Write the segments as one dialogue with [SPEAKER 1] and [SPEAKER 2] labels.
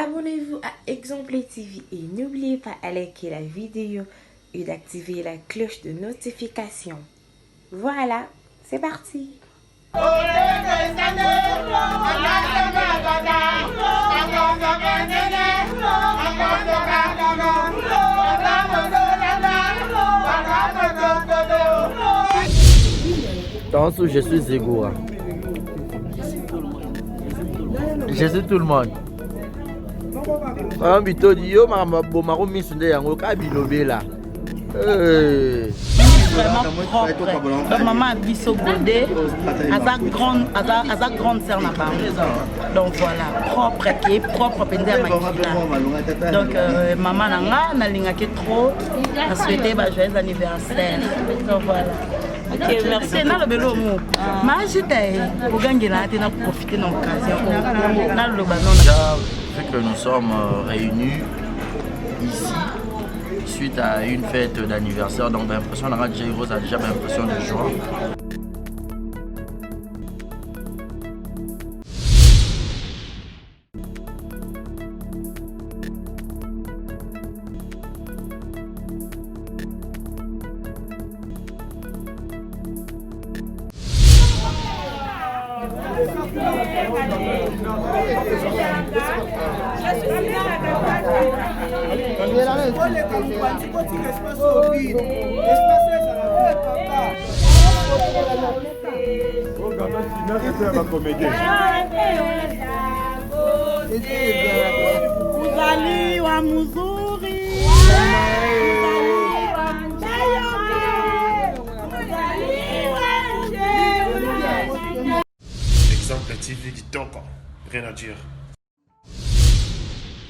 [SPEAKER 1] Abonnez-vous à Exemple TV et n'oubliez pas de liker la vidéo et d'activer la cloche de notification. Voilà, c'est parti.
[SPEAKER 2] Dans je suis Zégoura. Je suis tout le monde. Un bito di yo maro misunde yango ka bilobe là.
[SPEAKER 3] Vraiment propre. Donc maman a biso godé, à sa grande sœur n'a pas. Donc voilà, propre qui est propre pendant à Makila. Donc maman nanga na lingaki trop, a souhaité joyeux anniversaire. Donc voilà. Ok, merci. C'est dans le bélo mot. Mais j'étais au gang là, tu as profité de l'occasion. Dans le ballon.
[SPEAKER 2] Déjà, vu que nous sommes réunis ici suite à une fête d'anniversaire, donc l'impression d'avoir déjà Rose a déjà l'impression de joie.
[SPEAKER 3] Uzali wa muzuri.
[SPEAKER 4] Exemple TV qui toque, rien à dire.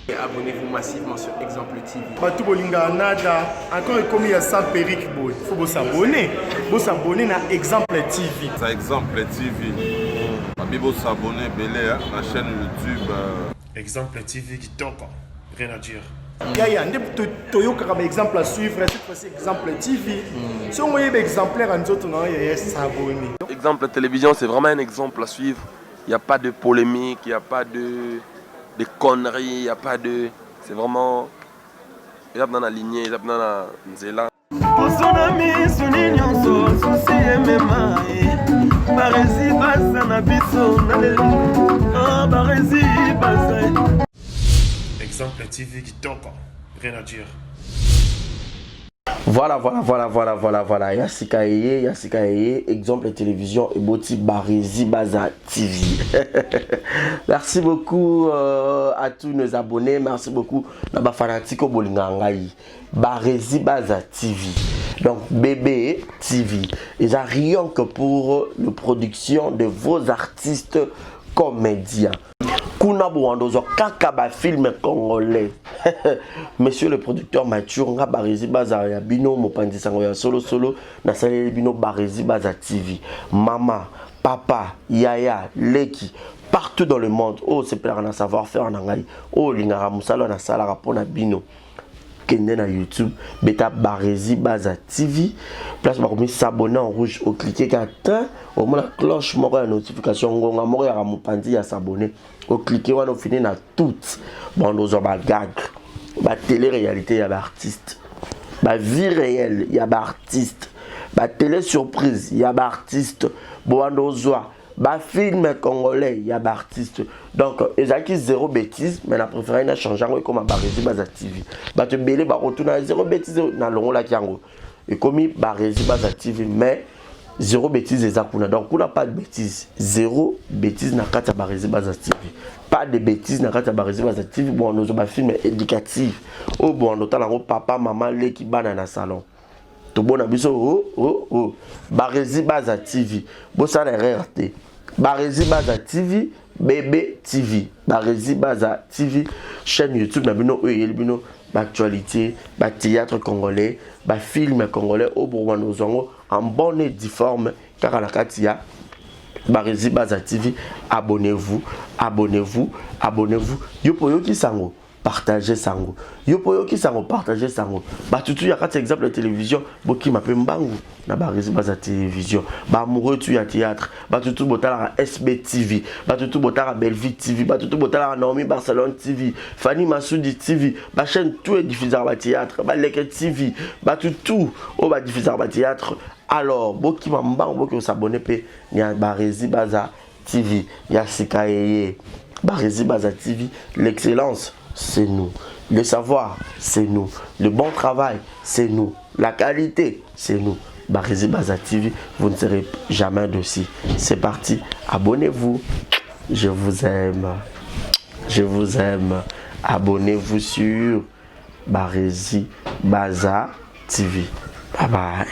[SPEAKER 5] Abonnez-vous massivement sur Exemple TV.
[SPEAKER 6] Batou bolinga nada, encore comme il y a ça périque boy. Faut vous s'abonner. Vous s'abonner à Exemple TV.
[SPEAKER 7] Ça Exemple TV. Vous s'abonner belé à la chaîne YouTube.
[SPEAKER 4] Exemple TV qui toque, rien à dire.
[SPEAKER 6] Yaya, Toyoka comme exemple à suivre, cette fois-ci Exemple TV. Si on voyait exemplaire en autres, on va s'abonner.
[SPEAKER 8] Exemple télévision, c'est vraiment un exemple à suivre. Il n'y a pas de polémique, il n'y a pas de conneries, il n'y a pas de... C'est vraiment... Il y a dans la lignée, il y a dans la nzela.
[SPEAKER 4] Exemple TV qui toque, rien à dire.
[SPEAKER 2] Voilà. Yassika Eye, exemple télévision et Boti Barési Baza TV. Merci beaucoup à tous nos abonnés. Merci beaucoup à ma fanatique au Bolingangaï. Barési Baza TV. Donc bébé TV. Ils ont rien que pour la production de vos artistes comédiens. Kuna Bouandozo Kakaba film congolais. Monsieur le producteur Mathieu nga Barési Baza ya bino mopandi sango ya solo na salé bino Barési Baza TV. Mama, papa, yaya, leki partout dans le monde. Oh c'est plein de savoir-faire en anglais. Oh lingara musalo na sala rapona bino. Kende na YouTube, beta Barési Baza TV. Place par comme s'abonner en rouge au cliquer qu'attend au moins la cloche moko ya notification ngonga moko ya mopandi ya s'abonner. Au cliquer on finit na toutes. Bon nous on va gag. Ba télé-réalité, il y a artiste. Ba vie réelle, il y a artiste. Ba télé-surprise, il y a artiste. Boandozoa, ba film congolais, il y a artiste. Donc, ils ont zéro bêtise, mais la préférée n'a changé comme à Barési Baza TV. Ba te belé, ba retourner zéro bêtise dans le rôle là qui en et comme Barési Baza TV, mais zéro bêtise les akuna. Donc, on n'a pas de bêtise. Zéro bêtise n'a qu'à Barési Baza TV. Pas de bêtises dans la Barési Baza TV. Bon, nous avons un film éducatif. Oh, bon, nous avons papa, maman, les qui banent dans le salon. Tout bon, oh. Barési Baza TV. Bon, ça n'a rien raté. Barési Baza TV, bébé TV. Barési Baza TV, chaîne YouTube, nous l'actualité, le théâtre congolais, le film congolais. Oh, bon, nous avons en bonne et due forme, car à la Katia. Barési Baza TV, abonnez-vous. Yopo Yoki Sango. partager sango. Yo po yo ki sango partager sango. Ba tutu ya kati exemple de télévision, boki mape mbangu na ba rési baza télévision. Ba amoureux tu ya théâtre, ba tutu botala SB TV, ba tutu botala Bellevue TV, ba tutu botala Naomi Barcelone TV, Fanny Massoudi TV, ba chaîne tout est diffusé ba théâtre, ba Leke TV, ba tutu o ba diffusé ba théâtre. Alors, boki mbangu boki s'abonner pe ni ba rési baza TV, ya Sikaye. Barési Baza TV, l'excellence, c'est nous. Le savoir, c'est nous. Le bon travail, c'est nous. La qualité, c'est nous. Barési Baza TV, vous ne serez jamais dessus. C'est parti, abonnez-vous. Je vous aime. Je vous aime. Abonnez-vous sur Barési Baza TV. Bye bye.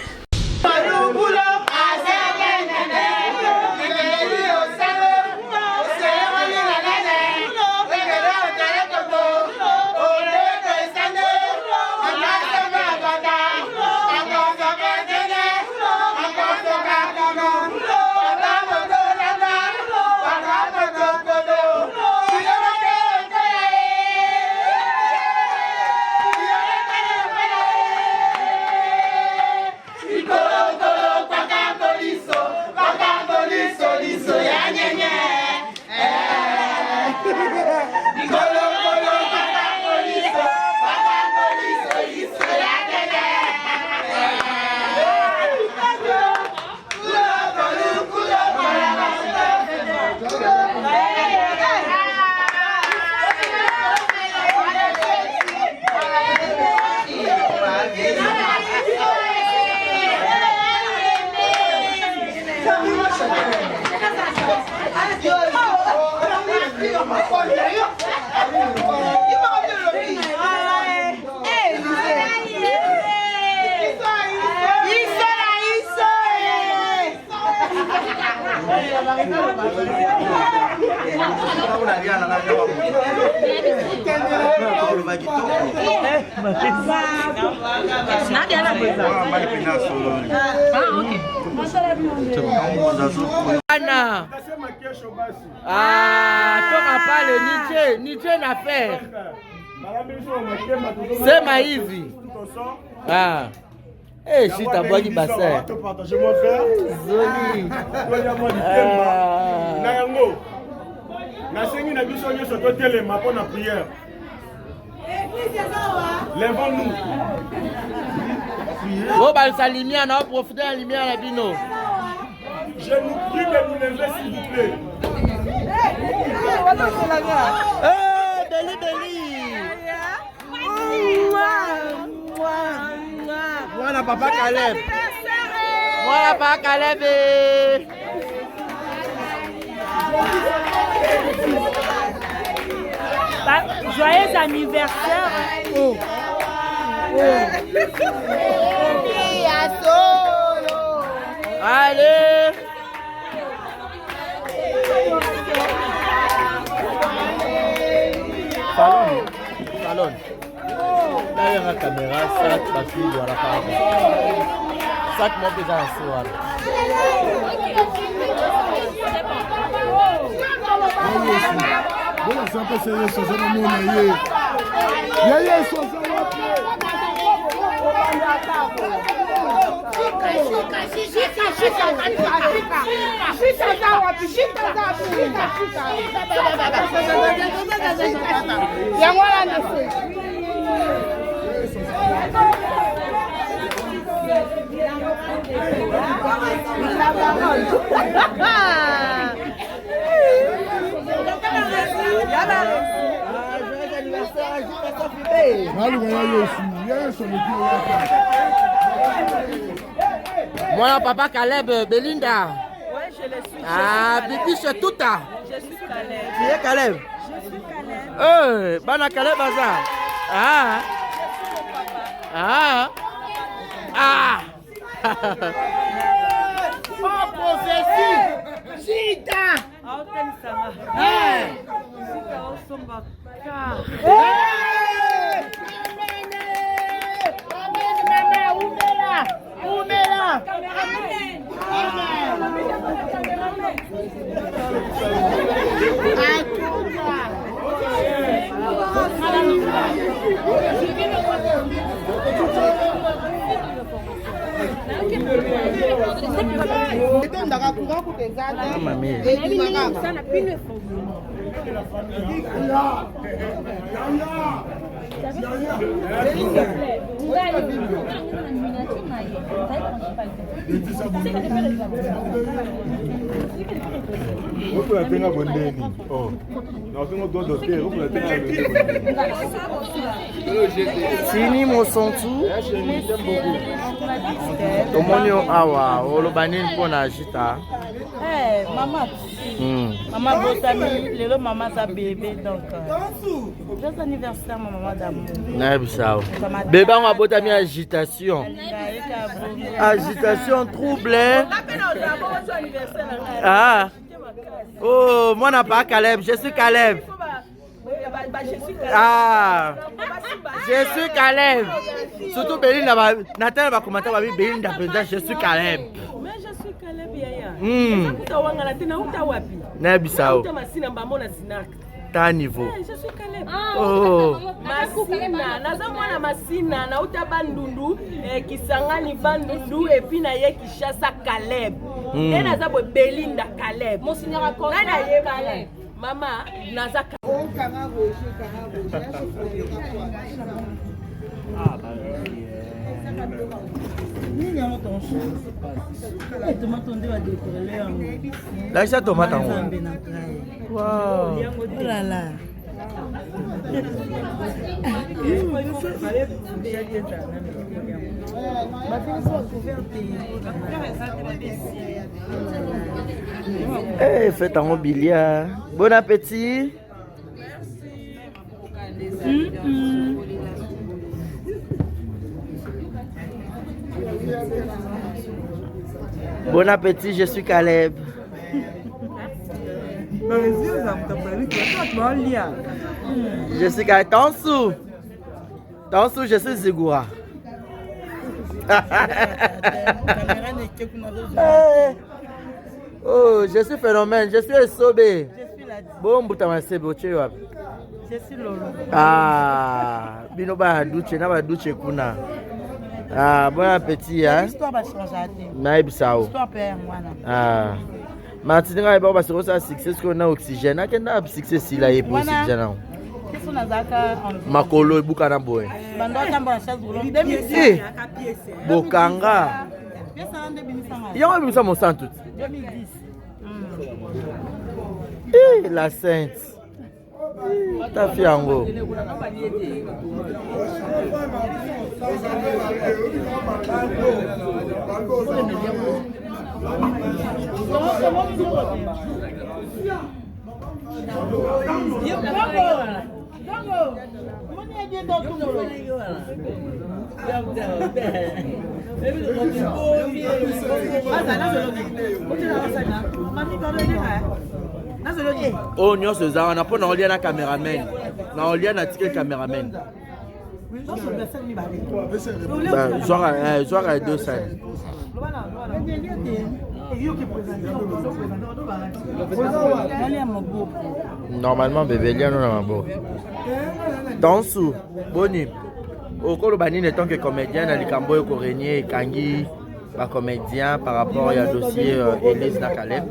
[SPEAKER 9] Toka pale niche na faire. Sema hivi. Shita bwaki bassin. Zoli.
[SPEAKER 6] Na yango. Na sengi na biso nyoso to telema pona prière. Lèvons-nous.
[SPEAKER 9] Bon, bah, sa lumière, on va profiter de la lumière à la bino.
[SPEAKER 6] Je vous prie de nous lever, s'il vous plaît.
[SPEAKER 9] Beli, Beli. Voilà, papa Caleb. Voilà, papa Caleb.
[SPEAKER 3] Joyeux anniversaire.
[SPEAKER 9] Allez. Salon. Derrière la caméra, ça passe de la part. Ça te montre déjà un soir.
[SPEAKER 6] Bon, ça peut se laisser sur le monde.
[SPEAKER 9] Moi, papa Caleb, Belinda.
[SPEAKER 3] Ouais, je le suis.
[SPEAKER 9] Ah, Bibi, c'est tout à.
[SPEAKER 3] Je suis Caleb.
[SPEAKER 9] Tu es Caleb?
[SPEAKER 3] Je suis Caleb.
[SPEAKER 9] Bana Caleb Baza. Ah. Ah. Ah. Oh, prophétie. Chita.
[SPEAKER 3] Auten sama.
[SPEAKER 9] Hey.
[SPEAKER 3] Sika osomba.
[SPEAKER 9] Umela. Amen. Sini Mosantu. Tomonio awa, olobanini pona agita.
[SPEAKER 3] Maman. Maman botami, lelo maman sa bébé donc. Joyeux anniversaire ma maman d'amour.
[SPEAKER 9] Nabisao. Bébé on a botami agitation. Agitation trouble. Ah. Oh, moi n'a pas Caleb, je suis Caleb. Ah, je suis Caleb. Surtout Belinda, Nathan va commenter Belinda, je suis Caleb.
[SPEAKER 10] Mais je suis Caleb Yaya.
[SPEAKER 9] Nabisao. Ta niveau.
[SPEAKER 10] Je suis Caleb.
[SPEAKER 9] Oh.
[SPEAKER 10] Masina, naza mwana Masina na uta bandundu kisangani bandundu et puis na ye Kishasa Caleb. Et naza bo Belinda Caleb. Mon seigneur a compté. Na ye Caleb. Mama naza
[SPEAKER 9] Laisse tomate en haut. Wow.
[SPEAKER 3] Oh là là.
[SPEAKER 9] Hey, faites un billard. Bon appétit. Bon appétit, je suis Caleb. Je suis Caleb. Tansu, je suis Zigura. Oh, je suis phénomène, je suis Sobé. Bon, Boutamasebo, tu es où?
[SPEAKER 3] Je suis Lolo.
[SPEAKER 9] Ah, Binoba Douche, Naba Douche Kuna. Ah, bon appétit, hein?
[SPEAKER 3] L'histoire va changer.
[SPEAKER 9] Naïbsao.
[SPEAKER 3] L'histoire père, moi.
[SPEAKER 9] Ah. Martin, il va se faire succès qu'on a oxygène. Il y a un succès si là, il y a oxygène. Makolo, Bukana Boy. Bokanga. Il y a un mon sang tout.
[SPEAKER 3] 2010.
[SPEAKER 9] La sainte. Ta fille en haut. Oh, nous sommes là, on n'a pas un caméraman. On a un ticket caméraman. Genre à 2 scènes. Normalement, bébé, il y a un beau. Tansu, Boni. Au cours de tant que comédien, il y a un Korenier, Kangi, pas comédien par rapport au dossier Élise Nakaleb.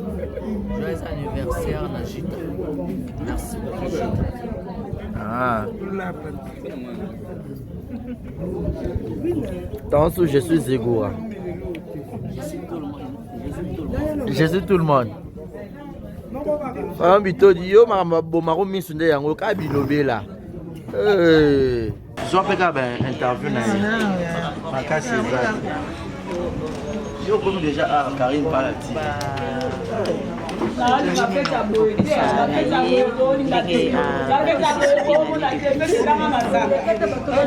[SPEAKER 11] Joyeux anniversaire, Najita. Merci beaucoup.
[SPEAKER 9] Ah. Tansu, je suis Zigura. Je suis tout le monde. Un bito di yo maro misunde yango ka binobe là. Eh, je vais faire une interview na. Makasi za. Yo comme déjà à Karim Palati.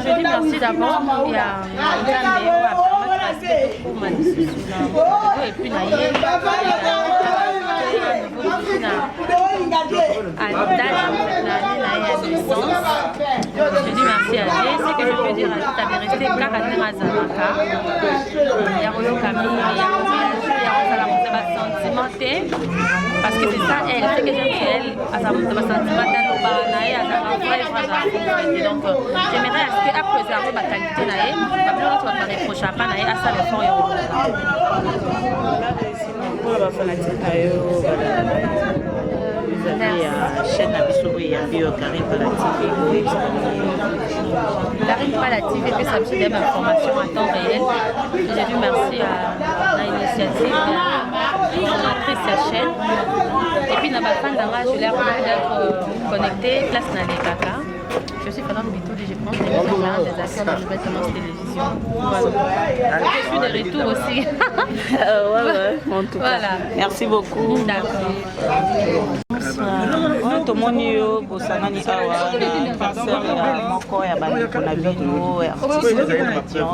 [SPEAKER 12] Je dis merci d'abord. Il y a et puis je dis merci à Dieu. Ce que je peux dire à Dieu, tu avais resté Karatema Zamaka. Il y a eu Camille, il y a eu vraiment thé, parce que c'est ça elle, c'est que j'aime chez elle, à sa moto, à sa sentimentale, au baranaï, à sa vrai phrase à fond. Donc, j'aimerais à ce que préserver ma qualité naïe, ma plus grande soit reproche à pas naïe, à ça le fond et au
[SPEAKER 3] vous avez la chaîne Abisogo et Bio Karim Palative.
[SPEAKER 12] Karim Palative et puis ça me fait des informations à temps réel. J'ai dû merci à l'initiative de sa chaîne. Et puis dans ma fin d'ara, je l'ai remarqué d'être connecté, place dans les caca. Je suis pendant le bito et je prends des actions dans nouvelles tendances télévision. Voilà. Je suis de retour aussi.
[SPEAKER 3] Ouais, en tout cas. Voilà. Merci beaucoup. Bonsoir. Tomoni yo bosangani awa anniversaire ya moko ya bandeko na bino ya artiste comédien.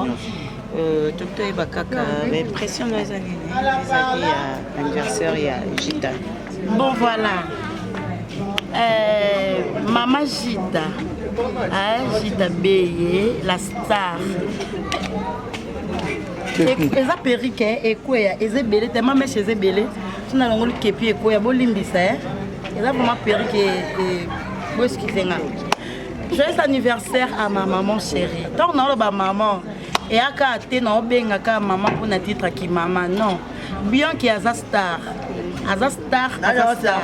[SPEAKER 3] Totoyeba kaka baimpression na eza nini vis-à-vis ya anniversaire ya Gita. Bon voilà. Mama Gita. Gita Beye, la star. Eza perike ekweya ezebele tellement meshe ezebele tuna longoli kepi ekweya bolimbisa eza vraiment perike boskizenga. Joyeux anniversaire à ma maman chérie. Tant on a ba maman et aka te na obengaka maman pour na titre ki maman non. Bien qui aza star. Aza star, aza star.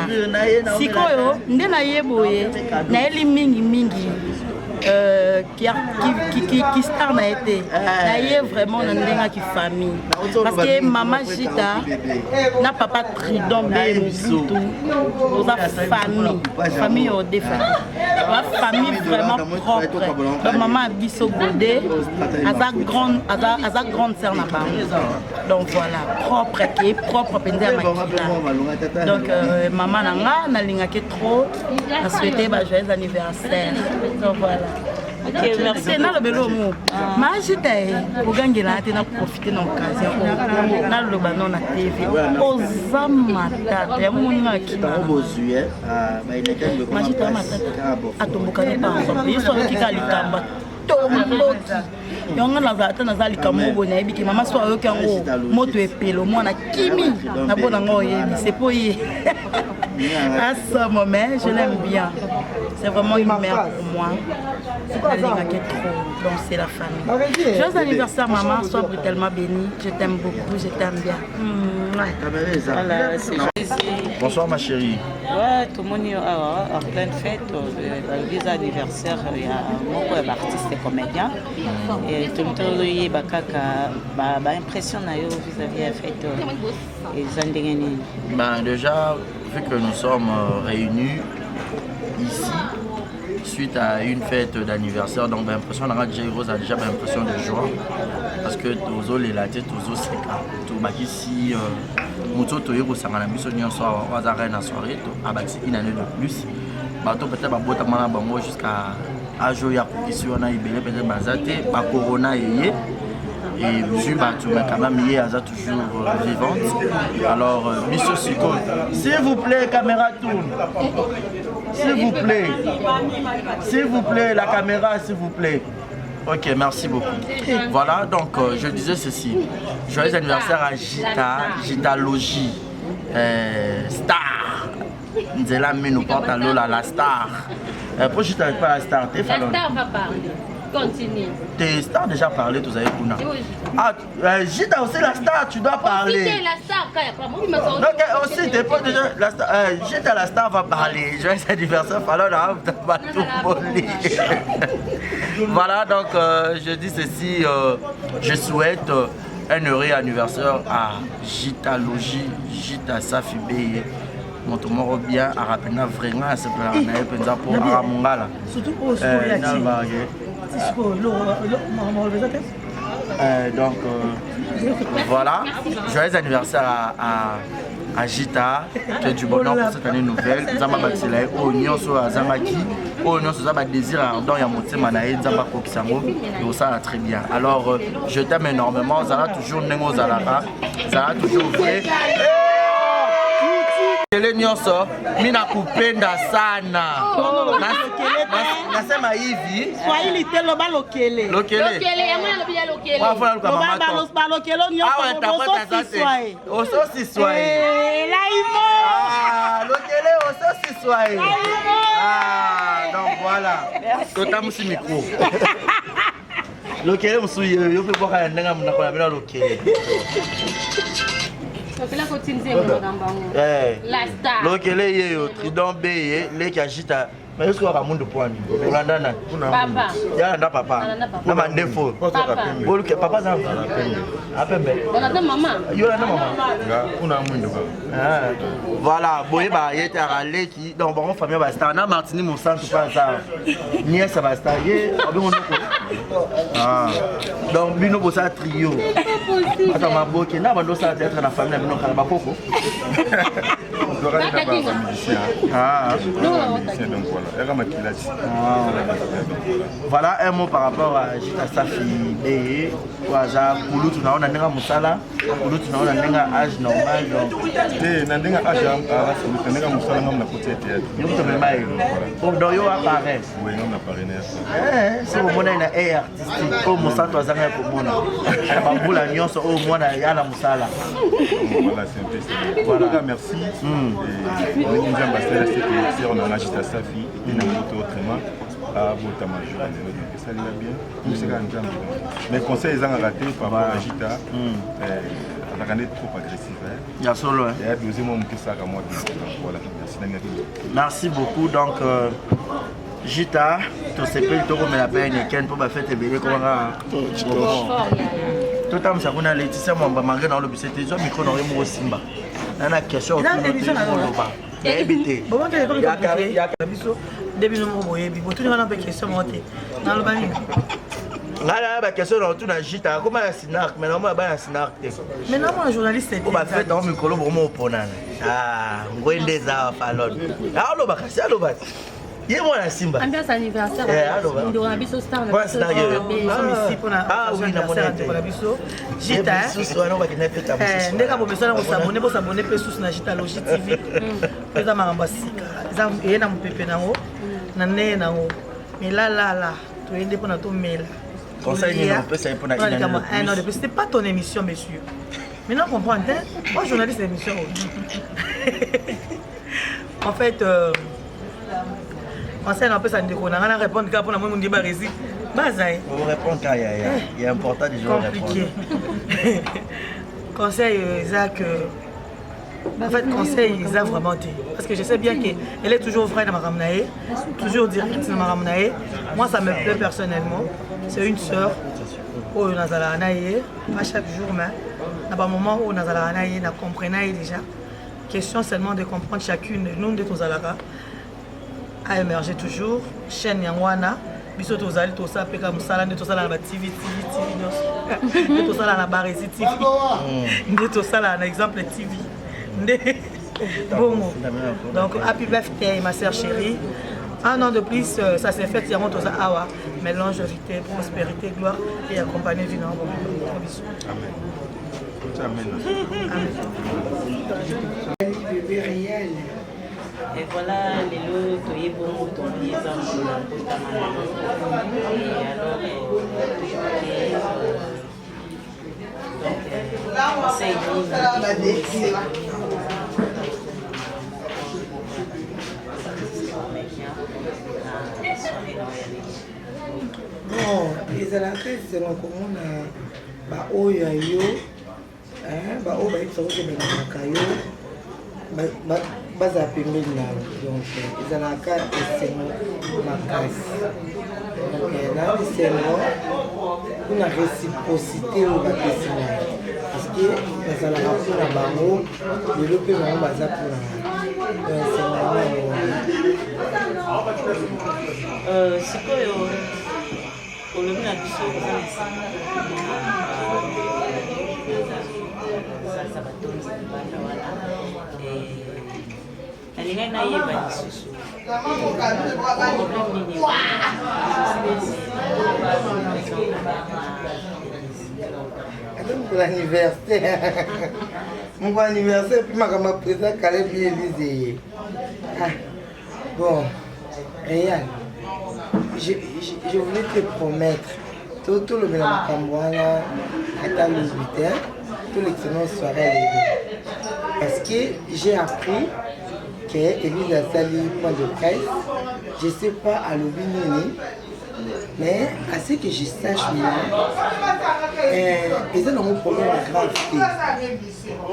[SPEAKER 3] Sikoyo nde na yeboye na eli mingi mingi. Qui star n'a été d'ailleurs vraiment dans une famille parce que maman Gita n'a pas tridon tout famille au défunt famille vraiment propre donc maman Bisso Godé à sa grande sœur n'a pas donc voilà propre qui est propre donc maman n'a lingaki trop a souhaité joyeux anniversaire donc voilà. Ok, merci. Na le belo mo. Ma Gita ogangela te na profiter na occasion. Na le bano na TV. Ozama tata ya moninga kina.
[SPEAKER 9] Obozuye ba ileke le
[SPEAKER 3] Ma Gita matata. Atomboka ne pas ensemble. Yeso kika likamba. Tomboti. Yonga na zata na zali kamobo na ebiki mama so ayoki yango moto epelo mwana kimi na bona ngo yebi c'est pour y. À ce moment, je l'aime bien. C'est vraiment une mère pour moi. Donc c'est la famille. Joyeux anniversaire maman, sois brutalement bénie. Je t'aime beaucoup, je t'aime bien. Voilà,
[SPEAKER 9] bonsoir ma chérie.
[SPEAKER 3] Ouais, tout le monde est en pleine fête. Les anniversaires, il y a beaucoup d'artistes et comédiens. Et tout le monde est impression vis-à-vis de la fête.
[SPEAKER 9] Déjà, vu que nous sommes réunis ici, suite à une fête d'anniversaire, donc l'impression a déjà l'impression de joie parce que tous les latés, tous les séquents, tout ici, moto toyo ko sangana biso nyonso wa za reine soirée to abaki une année de plus, bato peut-être babota mana bango jusqu'à ajo ya kokisi wana ibele peut-être bazate ba corona yeye. Et vu mais quand même hier elle est toujours vivante. Alors Bisso Siko, s'il vous plaît, caméra tourne. S'il vous plaît, la caméra, s'il vous plaît. Ok, merci beaucoup. Voilà, donc je disais ceci. Joyeux anniversaire à Gita Logie, star. Nzela nous porte à Lola, la star. Pour Gita avec pas la star,
[SPEAKER 12] la star va parler. Continue.
[SPEAKER 9] Tes stars déjà parlé, tous avez Kuna. Ah, Gita aussi la star, tu dois parler.
[SPEAKER 12] Gita la star, quand il y a pas moi.
[SPEAKER 9] Donc aussi, t'es pas déjà la star. Gita la star va parler. Joyeux anniversaire, alors va tout voler. Voilà, donc je dis ceci, je souhaite un heureux anniversaire à Gita Logie, Gita Safi Beye. Mon tomorrow bien, à rappeler vraiment à ce plan-là, pour Aramungala. Surtout pour donc voilà, joyeux anniversaire à Gita, que du bonheur pour cette année nouvelle. Zamba Batselaï, Oignon sur Azamaki, Oignon sur Zamba Désir Ardent Yamoté Manaï, Zamba Kokisango, et ça va très bien. Alors je t'aime énormément, Zara toujours Nengo Zalara, Zara toujours vrai. Lokele nyonso, mina kupenda sana. Nasema hivi.
[SPEAKER 3] Swahili te loba lokele.
[SPEAKER 9] Lokele.
[SPEAKER 12] Lokele, yamana lobi ya lokele.
[SPEAKER 9] Wafuna luka mama to.
[SPEAKER 3] Ba lokele nyonso ososi swai.
[SPEAKER 9] Ososi swai.
[SPEAKER 3] Laimo.
[SPEAKER 9] Ah, lokele ososi swai. Ah, donc voilà. Tota musi micro. Lokele musuye yo pe boka ndenga muna kona bina lokele. Lokele yeyo tridon be leki agita mais est-ce qu'on a monde point Olandana
[SPEAKER 12] papa
[SPEAKER 9] yalanda papa na mandefo papa papa za apembe
[SPEAKER 12] Yolanda maman
[SPEAKER 9] kuna mundo voilà boyeba yeta leki donc bon famille ba star na Martini mon centre pas ça nièce ba star ye obingonoko donc bino bosa trio attends ma boke na bando ça être na famille bino kala bakoko voilà un mot par rapport à Jita Safi et Waza Kulu tu naona nenga musala Kulu tu naona nenga âge normal donc
[SPEAKER 7] na nenga âge à nenga musala ngam na côté théâtre
[SPEAKER 9] donc tu me mai donc yo apparaît
[SPEAKER 7] oui on apparaît
[SPEAKER 9] c'est au mona na artistique au musala to azanga ko mona ba bula nyonso au mona yala musala
[SPEAKER 7] voilà c'est un peu ça voilà merci on est un ambassadeur c'est on a Jita Safi et na moto autrement à Botama ça lui va bien tout c'est quand même mais conseil ils ont raté par rapport à Jita on a trop agressif
[SPEAKER 9] il y a solo hein
[SPEAKER 7] et deuxième homme que ça moi voilà
[SPEAKER 9] merci beaucoup donc Jita to sepel to comme la peine ken pour ba fête belé comme nga tout am ça kuna Laetitia Mwamba malgré dans le bus c'était jo micro dans mo simba nana question
[SPEAKER 3] Ebité. Bon, il y a biso début no mo yebi. Bo tout na pe question monter. Na lo bani.
[SPEAKER 9] Ngala ba question na tout na Jita comment ya Sinak mais non ba ya Sinak te.
[SPEAKER 3] Mais non moi journaliste
[SPEAKER 9] on va faire dans micro bo mo ponana. Ah, ngoende za falon. Ah lo ba kasi alo ba. Ye mo na Simba.
[SPEAKER 12] Ambiance anniversaire. Ndo na biso star na biso.
[SPEAKER 3] Ah oui na mona te. Na biso. Jita.
[SPEAKER 9] Biso wana ba kina feta biso.
[SPEAKER 3] Ndeka bo besoin ko s'abonner pe sous na Jita Logi TV. Peza maramba sika. Za yena mpepe nango. Na ne nango. Mais là to ende pona to mela.
[SPEAKER 9] Conseil ni on peut ça pour na ina.
[SPEAKER 3] Non, c'était pas ton émission monsieur. Maintenant comprendre hein. Moi journaliste d'émission. En fait conseil un peu ça ndeko na répondre quand pour na moi mon débat rési bazaï
[SPEAKER 9] on répond quand il y a important des gens
[SPEAKER 3] compliqué conseil Isaac en fait conseil Isaac vraiment parce que je sais bien qu'elle est toujours vraie dans ma ramnae toujours directe dans ma ramnae moi ça me plaît personnellement c'est une sœur où nazala naie pas chaque jour mais à un moment où nazala naie na comprenait déjà question seulement de comprendre chacune de nous de tous alaka a émergé toujours chaîne yangwana biso tozali to sa peka musala nde to sala na TV nde to sala na Baresi TV nde to sala na exemple TV nde bongo donc happy birthday ma sœur chérie un an de plus ça s'est fait yango to sa awa mélange vérité prospérité gloire et accompagné d'une bonne biso amen
[SPEAKER 13] amen bébé réel. Et voilà, les lots, tu es bon, ton liaison,
[SPEAKER 14] non, les alantés, c'est comme on a yo, ba o ba itso ke bana kayo baza pembeni na donc ezalaka esengo makasi donc na esengo kuna réciprocité oyo bapesi na parce que bazalaka mpona bango lelo mpe bango baza mpona esengo yango
[SPEAKER 13] sikoyo olobi na biso eza batonzi libanda wana nalingai nayeba lisusu problème nini
[SPEAKER 14] pour l'anniversaire Mon anniversaire, puis ma président Caleb Élysée. Bon, Réal, je voulais te promettre, tout le monde à Cambouana, à ta l'hospital, tout l'excellent soirée. Parce que j'ai appris que Élise a sali point de presse, je ne sais pas à l'Obinini, mais à ce que je sache moi, ils ont un problème de gravité.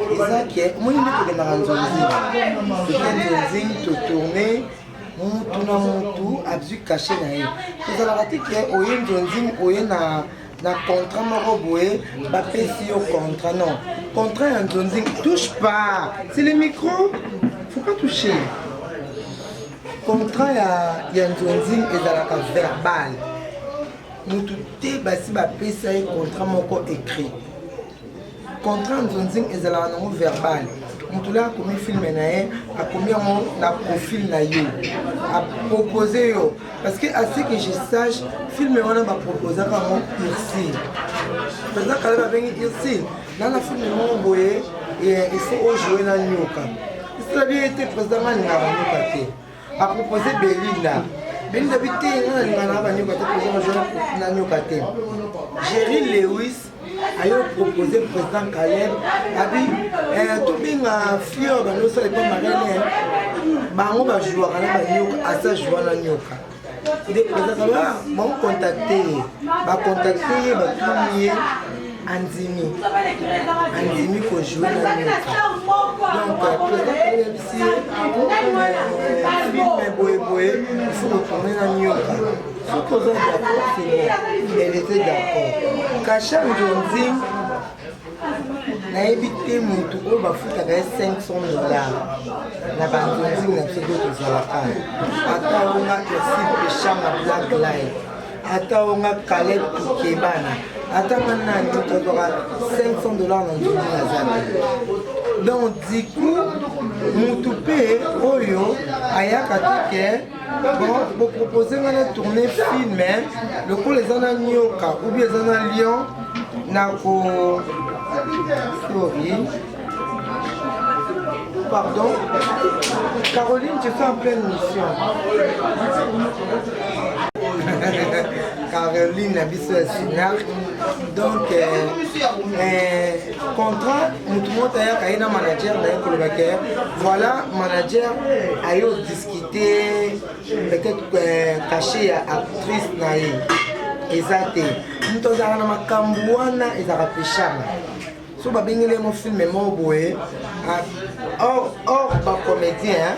[SPEAKER 14] Ils ont que moi je ne peux pas te tourner, tout abus caché na ye. Ils ont raté que oyen zonzing oyen na contrat moko boye ba pesi yo contrat non. Contrat en zonzing touche pas. C'est le micro, faut pas toucher. Contrat ya zonzing ezalaka verbal. Mutu te basi ba pesa ye contrat moko écrit. Contrat en zonzing ezalaka nango verbal. Mutu la komi film na ye a komi na profil na yo a proposer yo parce que à ce que je sache film wana ba proposer comme Irsil. Président Caleb a bengi Irsil. Dans la film mon boye il faut jouer na nyoka. Il a bien été président na nyoka te. A proposer Belinda. Belinda bité na nyoka te président jouer na nyoka te. Jerry Lewis a proposé président Caleb a dit tout bien fier dans le sol pas marraine bango ba jouer na ba nyoka asa jouer na nyoka. Il est président là bon contacter ba tout Andimi pour jouer dans le donc président ici film boé il faut retourner dans New York. Faut qu'on soit d'accord, c'est bon. Elle était d'accord. Kacha Njonzing n'a évité mon tout au bafou à $500 na banzonzing na pseudo de Zalaka. Ata on a aussi Péchama Black Light. Ata on a Caleb Tukebana. Ata maintenant nous avons $500 dans le donc du coup Moutoupe Oyo Ayakatike bon pour proposer de tourner film le coup les en a Nyoka ou bien les en a Lyon Nako Sorry pardon Caroline tu fais en pleine mission Caroline Nabiso Sinark donc contrat tout le monde a un manager voilà manager a discuté peut-être caché à actrice naïe exacté nous avons un Cambouana et un Péchama so ba bengele mo film mo boye or ba comédien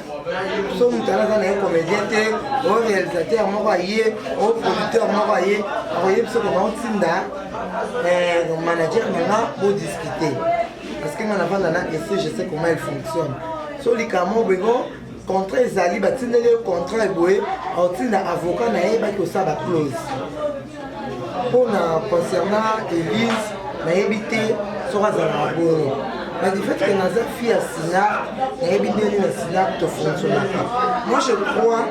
[SPEAKER 14] so mutala za na comédien te o réalisateur mo ba ye o producteur mo ba ye oye so ko ba tinda manager na bo discuter parce que on avant na et je sais comment elle fonctionne so likamo bego contrat ezali ba tindele contrat boye o tinda avocat na ye ba ko sa ba clause pour concernant Élise na éviter sera dans bon mais du fait que Nazar fille à Sina na éviter le Sina te fonctionne moi je crois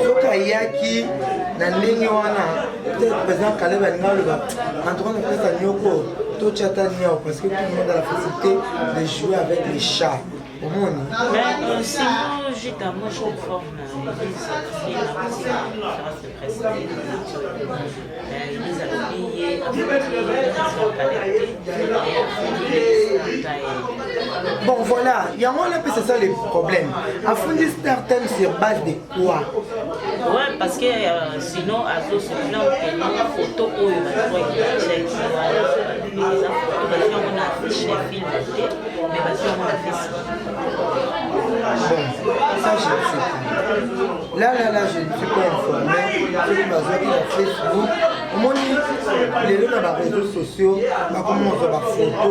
[SPEAKER 14] que Kayaki na ndenge wana peut-être président Caleb Ngalo en train de faire nyoko tout chatania parce que tout le monde a la facilité de jouer avec les chats au monde
[SPEAKER 13] mais sinon juste moi je conforme
[SPEAKER 14] bon voilà, il y a moins c'est ça le problème. À fond de certaines sur base de quoi?
[SPEAKER 13] Ouais, parce que sinon à tous se plaint que nos photos où il va trouver des photos on a affiché les films mais parce qu'on a fait ça.
[SPEAKER 14] Bon, ça je ne sais pas. Là, je ne suis pas informé. Je suis basé sur Facebook. Les réseaux sociaux, comment on fait la photo.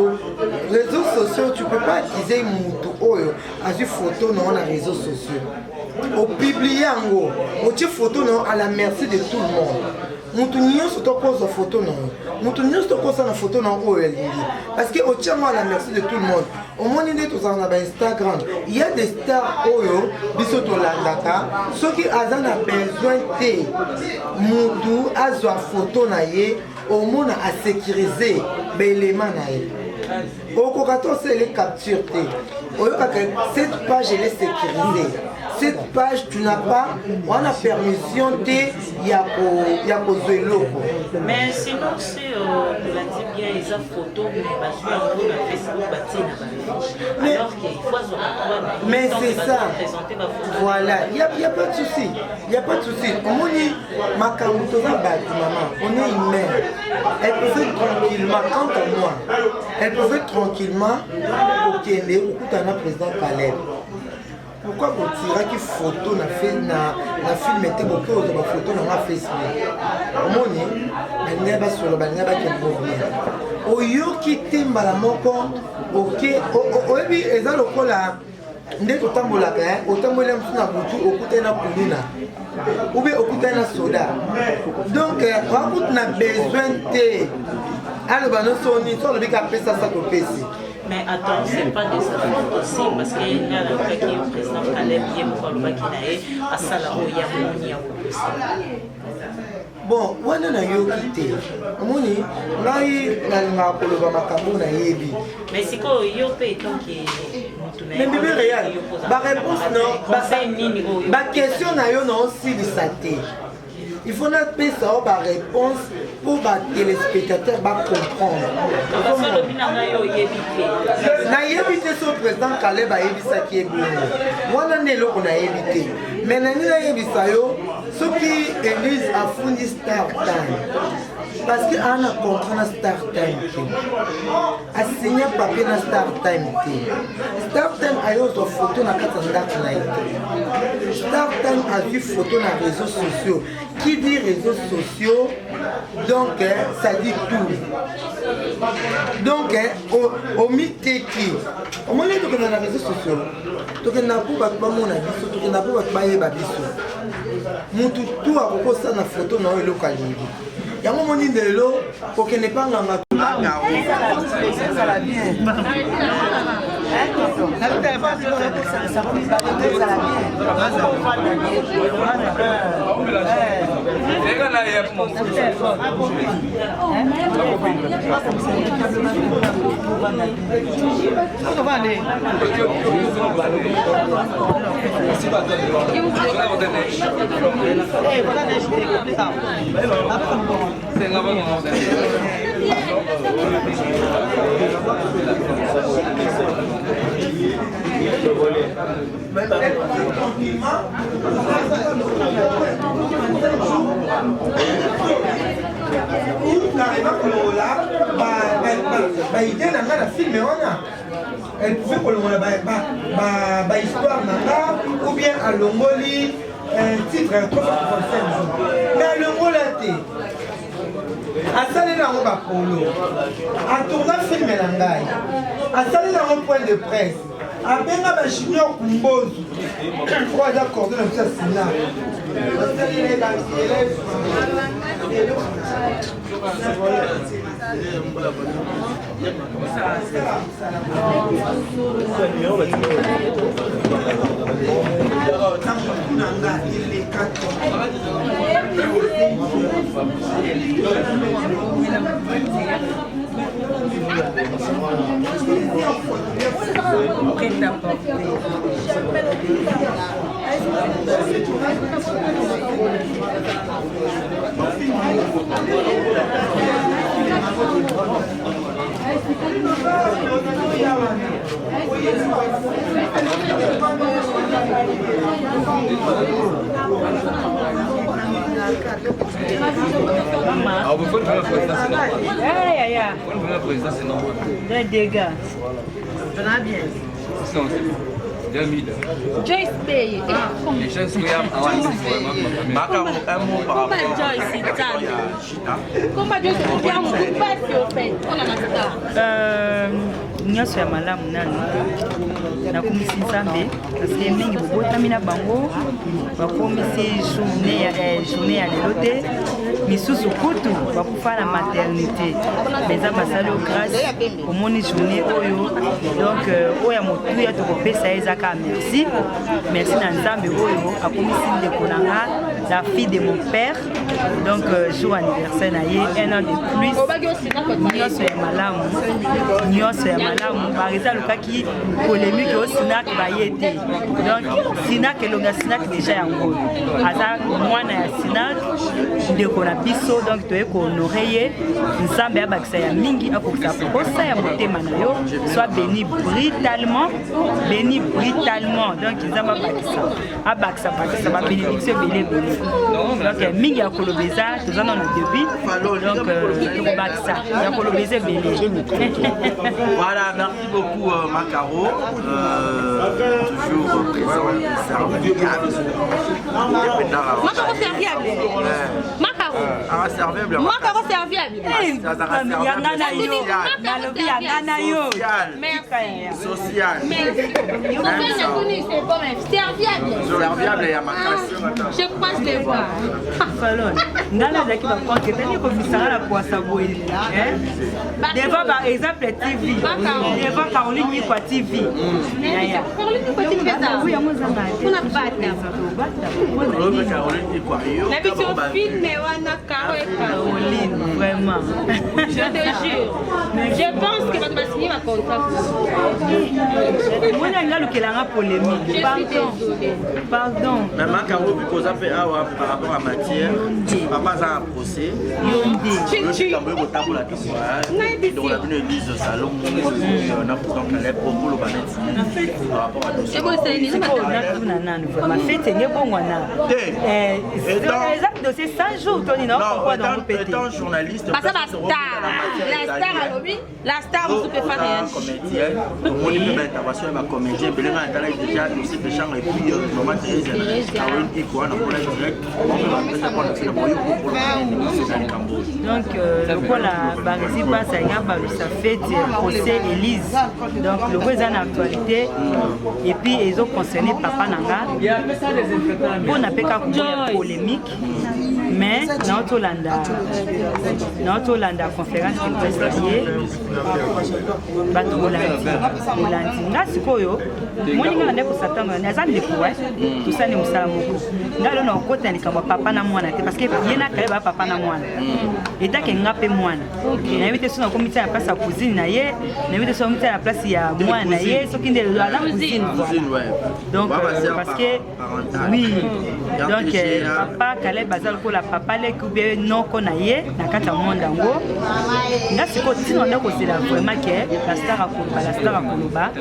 [SPEAKER 14] Les réseaux sociaux, tu ne peux pas utiliser une photo dans les réseaux sociaux. Au publier en haut, au photo à la merci de tout le monde. Moutounion sur ton pose photo non. Moutounion sur ton pose la photo non parce que au tient à la merci de tout le monde. Au monde il est tous en Instagram. Il y a des stars oyo bisoto landaka. Ceux qui a besoin de moutou a photo naie au monde à sécuriser l'élément naie. Au cocaton, c'est les captures. Cette page, elle est sécurisée. Cette page, tu n'as pas, on a permission, il y a
[SPEAKER 13] mais sinon, si la dit bien, ils ont photo, mais Facebook, alors qu'il faut
[SPEAKER 14] mais c'est ça. Voilà, il n'y a pas de souci. Il n'y a pas de souci. On est ma maman, on est humain. Elle peut faire tranquillement, quant à moi, elle peut faire tranquillement au Kende, au Koutana président Caleb. Pourquoi vous tirez qui photo na film était beaucoup de photo dans ma Facebook. Moni, elle n'est sur le bagnat qui est pour bien. Au yo qui timba la moko, ok, oui, et ça le coup là, ndé totambola ka, otambola msuna butu, okuta na kuluna. Ou bien okuta na soda. Donc, on a besoin de. Alors, bah, nous sommes sur le bic à ça qu'on pèse.
[SPEAKER 13] Mais attends, c'est pas de sa faute aussi, parce qu'il y a un gars qui est le président Caleb Yemoukalouba qui n'a eu à Salao Yamouni à Woukoussi.
[SPEAKER 14] Bon, on a eu quitté. Moni, là, il y a un Koloba Makambo na yebi.
[SPEAKER 13] Mais c'est quoi, il y a un pays qui
[SPEAKER 14] mais bébé réel, ma réponse non, ma question n'a eu non aussi de santé. Il faut notre paix ça ma réponse pour les téléspectateurs comprendre. Na évité son président Caleb a évité ça qui est bon. Moi on est là qu'on a évité. Mais na ni a évité ça yo, ceux qui élisent à fond Star Time. Parce qu'il y a un contrat na Star Time. A signé papier na Star Time. Star Time a eu une photo na katanda na été. Star Time a vu photo na réseaux sociaux. Qui dit réseaux sociaux, donc ça dit tout. Donc, au mythe qui, au moment où on a les réseaux sociaux, on a pas mon avis, on a pas babiso. Mon tout a beaucoup ça na photo na le local. Il y a un moment de l'eau pour qu'il n'ait pas un elle pouvait prolonger histoire ou bien à Longoli un titre mais à Longoli à saler dans un polo à tourner film Langai à saler dans un point de presse à Benga Junior Kumbozu trois accords de la Sina
[SPEAKER 12] Joyce Bay.
[SPEAKER 15] nyonso ya malamu nani nakomisi nzambe parce mingi bobotami na bango bakomisi journée ya lelo te misusu kutu bakufa na maternité mais nzambe asali grâce omoni journée oyo donc oyo ya motuya tokopesa ye ezaka merci na nzambe oyo akomisi ndeko na nga la fille de mon père. Donc, jour anniversaire, un an de plus. Nyonso ya malamu. Nyonso ya malamu. Par exemple, le cas qui polémique au Sinac va y être. Donc, Sinac et le Sinac déjà en gros. Aza moi na Sinac de Konabiso donc tu es honoré. Nsambe abakisa ya mingi akokisa posa ya motema na yo soit béni brutalement. Donc ils ont abakisa ba bénédiction belé. Donc mingi ya kolobeza tous en a depuis. Donc bakisa ya kolobeza belé.
[SPEAKER 9] Voilà, merci beaucoup Macaro. Toujours présent serviable.
[SPEAKER 16] Macaro serviable. Macaro. Serviable. Macaro serviable.
[SPEAKER 9] Social.
[SPEAKER 16] Serviable et à ma classe. Je crois que je vais voir.
[SPEAKER 15] Devant par exemple TV. Devant Caroline Nikwa TV.
[SPEAKER 16] Caroline Nikwa TV fait ça. Oui, on a
[SPEAKER 15] Caroline, vraiment.
[SPEAKER 16] Je te jure. Je pense que votre machine va contrat.
[SPEAKER 15] Moi, il y a une polémique. Pardon.
[SPEAKER 9] Même Caro, vu qu'on a fait par rapport à matière, papa a un procès. Donc, on a vu une église au salon. On a pour les propos, le banette. Par rapport à tout ça.
[SPEAKER 15] C'est 100 jours, Tony, non?
[SPEAKER 9] Étant journaliste,
[SPEAKER 16] la star la star, vous pouvez faire rien.
[SPEAKER 9] Comédienne, on peut faire intervention avec ma comédienne, mais là, on a déjà aussi des gens et puis maman Thérèse, Caroline Ikwa, on a direct, on peut faire
[SPEAKER 15] donc, le quoi la Barisi passe à sa fête, procès Élise. Donc, le roi est en actualité. Et puis, ils ont concerné Papa Nanga. On n'a pas qu'à polémique. Mais, dans notre conférence qui est prestée, papa na mwana eta ke ngape mwana na yebite sona komita ya place ya cousine na ye na yebite sona komita ya place ya mwana na ye soki nde la cousine donc parce que oui donc papa kale bazal ko la papa le kubé non ko na ye na kata monda ngo ngasi ko tino ndako c'est vraiment que la star akoloba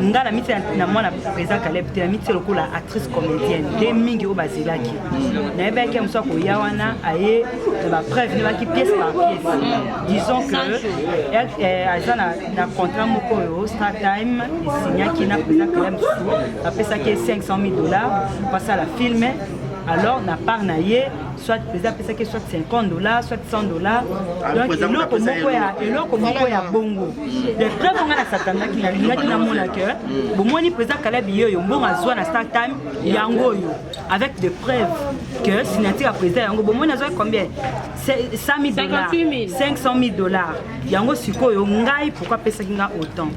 [SPEAKER 15] ngala mita na mwana président kale te mita lokola actrice comédienne de mingi o bazilaki na yebeke mso ko yawana aye la preuve ne va qui pièce par pièce. Disons que na contrat moko Star Time signé qui n'a pas quand même après ça qui est $500,000 passe à la film alors n'a pas naie soit peut-être que soit $50 soit $100 donc eloko moko ya bongo les preuves on a satana qui na mona que bomoni président Caleb yo mbonga zwa na Star Time yango yo avec des preuves que signature président yango bomoni azwa combien $100,000 $500,000 yango sikoyo ngai pourquoi pesa kinga autant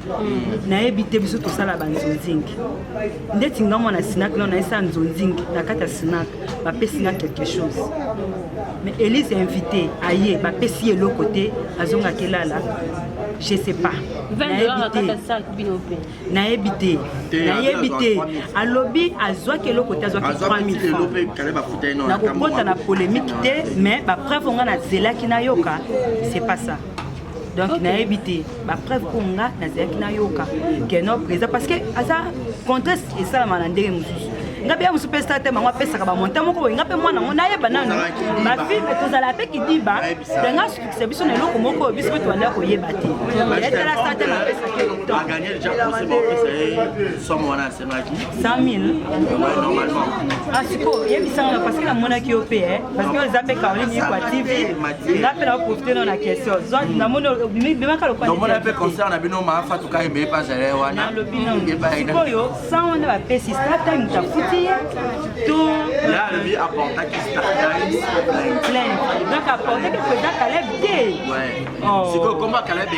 [SPEAKER 15] na ebité biso to sala banzonzingi ndeti ngamo na sinak na esa nzonzingi na kata sinak ba pesinga quelque chose. Mais Élise est invitée à y aller, pesi le côté, à zonga kelala, je sais pas. Na habité, à lobby, à zoa kelo côté, à zoa 3,000 francs. Na kokota na polémique mais ba preuve on a na zela kinayoka, c'est pas ça. Donc na habité, ba preuve on a na zela kinayoka, que non présent parce que ça contraste et ça la manandere mususu. Ngapi ya superstar te mangwa pesa ka ba monta moko ngapi mwana ngona yeba nanu ma fille tozala pe ki diba denga succès biso na loko moko biso to anda ko yeba te eta la star te ma pesa ke to
[SPEAKER 9] a gagné déjà pour ce pesa somme wana c'est maki
[SPEAKER 15] 100,000 normalement ah siko yebisa parce que la mona ki opé parce que zape Caroline Nikwa TV ngapi na profiter na question zo na mona bima ka lokwa
[SPEAKER 9] donc on a fait concert na bino ma fa to ka yebe pas zele wana
[SPEAKER 15] siko yo sans on va pesi Star Time ta futi tout
[SPEAKER 9] là le vie apporte qui Star Time
[SPEAKER 15] plein donc apporte que président Caleb té
[SPEAKER 9] ouais c'est comment Caleb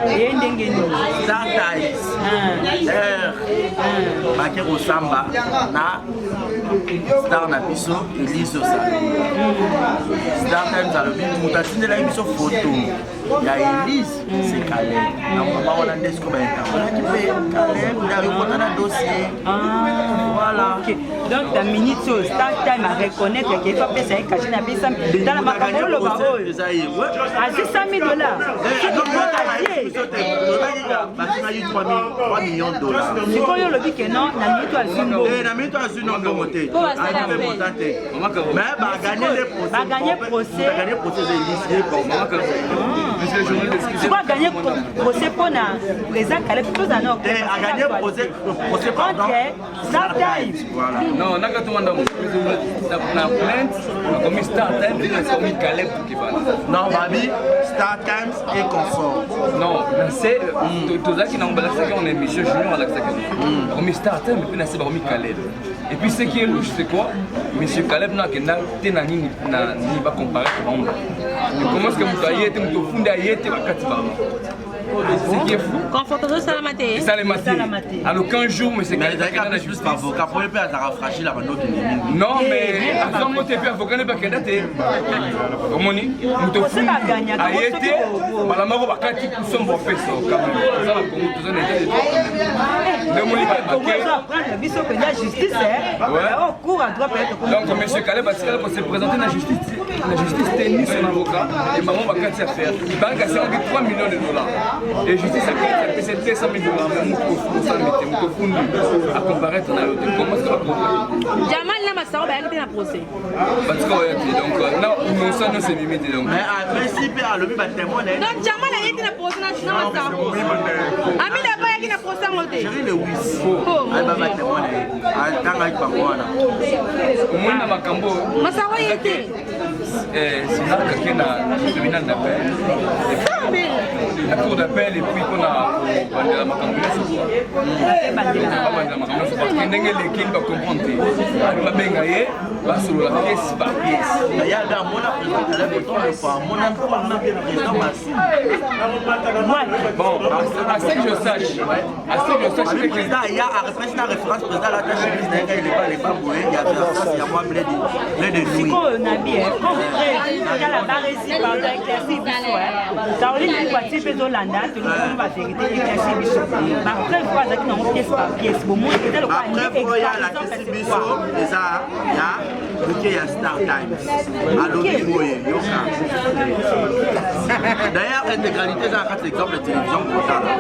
[SPEAKER 9] yendenge no Star Time ba ke ko samba na star na biso Elise Osalo Star Times alobi moto atindelaki biso photo ya Elise c'est Caleb na mama wana nde siko baintervenaki mpe Caleb nde ayokota na dossier voilà
[SPEAKER 15] donc ta minute sur Star Time à reconnaître qu'il faut appeler ça un cachet na bisa dans la makambo lo ba oyo à $600,000
[SPEAKER 9] $3 millions.
[SPEAKER 15] sikoyo lobi ke non na minute azungo
[SPEAKER 9] na minute azungo ngo te mais ba gagner procès Elise bon
[SPEAKER 15] tu vas gagner procès pour na président Caleb tout en ordre
[SPEAKER 9] a gagné procès
[SPEAKER 15] contre Star Time
[SPEAKER 17] non naka tout monde na plainte comme Star Time et comme Caleb qui va
[SPEAKER 9] non babi Star Times et consort
[SPEAKER 17] non c'est tout ça qui n'a pas ça qu'on est monsieur junior à la comme Star Time et puis c'est comme Caleb et puis ce qui est louche c'est quoi monsieur Caleb n'a que na tenani na ni va comparer tout le monde comment est-ce que vous ayez été vous fondé ayé été bakati ba ce qui est fou
[SPEAKER 12] confortable ça la maté
[SPEAKER 17] ça la maté alors qu'un jour mais c'est
[SPEAKER 9] quelqu'un n'a juste avocat pour le père ça rafraîchit la bande
[SPEAKER 17] non mais avant moi t'es avocat n'est pas que daté comment ni nous te fondé ayé été malama ko bakati pour son bon fait ça quand même ça va comme tout ça n'est pas mais moi il va
[SPEAKER 15] prendre biso que la justice au cours à droit peut-être
[SPEAKER 17] donc monsieur Caleb parce qu'il va se présenter dans la justice tenir son avocat et maman bakati à faire il va gagner $3 millions et justice à fait c'est $300,000 mais pour ça mettre pour fondre à comparer ton autre comment est-ce que va comparer
[SPEAKER 12] Jamal na masao ba yakite na procès
[SPEAKER 17] parce que donc non ça non c'est limité donc
[SPEAKER 9] mais en principe à l'objet témoin
[SPEAKER 12] donc Jamal a yakite na procès na masao ami la ba yakite na procès ngote
[SPEAKER 9] chérie le wis ai ba témoin tanga ipa mwana
[SPEAKER 17] umuna makambo
[SPEAKER 12] masao yete
[SPEAKER 17] c'est là que na tribunal d'appel la cour d'appel et puis qu'on a la makambo parce que ndenge l'équipe va comprendre ba benga ye ba solo la pièce par pièce
[SPEAKER 9] ya da mona président la photo le pas mona pour na président Massi
[SPEAKER 17] bon à ce que je sache
[SPEAKER 9] le président ya a représenté la référence président la tâche il est pas boulé il y a ça il y a moi blé de nuit
[SPEAKER 15] siko na bien comme la barésie par éclairci biso Caroline Kwati pe Zolanda tu nous va vérité éclairci biso ma preuve quoi ça qui na pièce par pièce bon moi peut-être quoi
[SPEAKER 9] après ya la tâche biso ça ya bouquet ya Star Times alobi boye yoka d'ailleurs intégralité ça quatre exemple de télévision kotala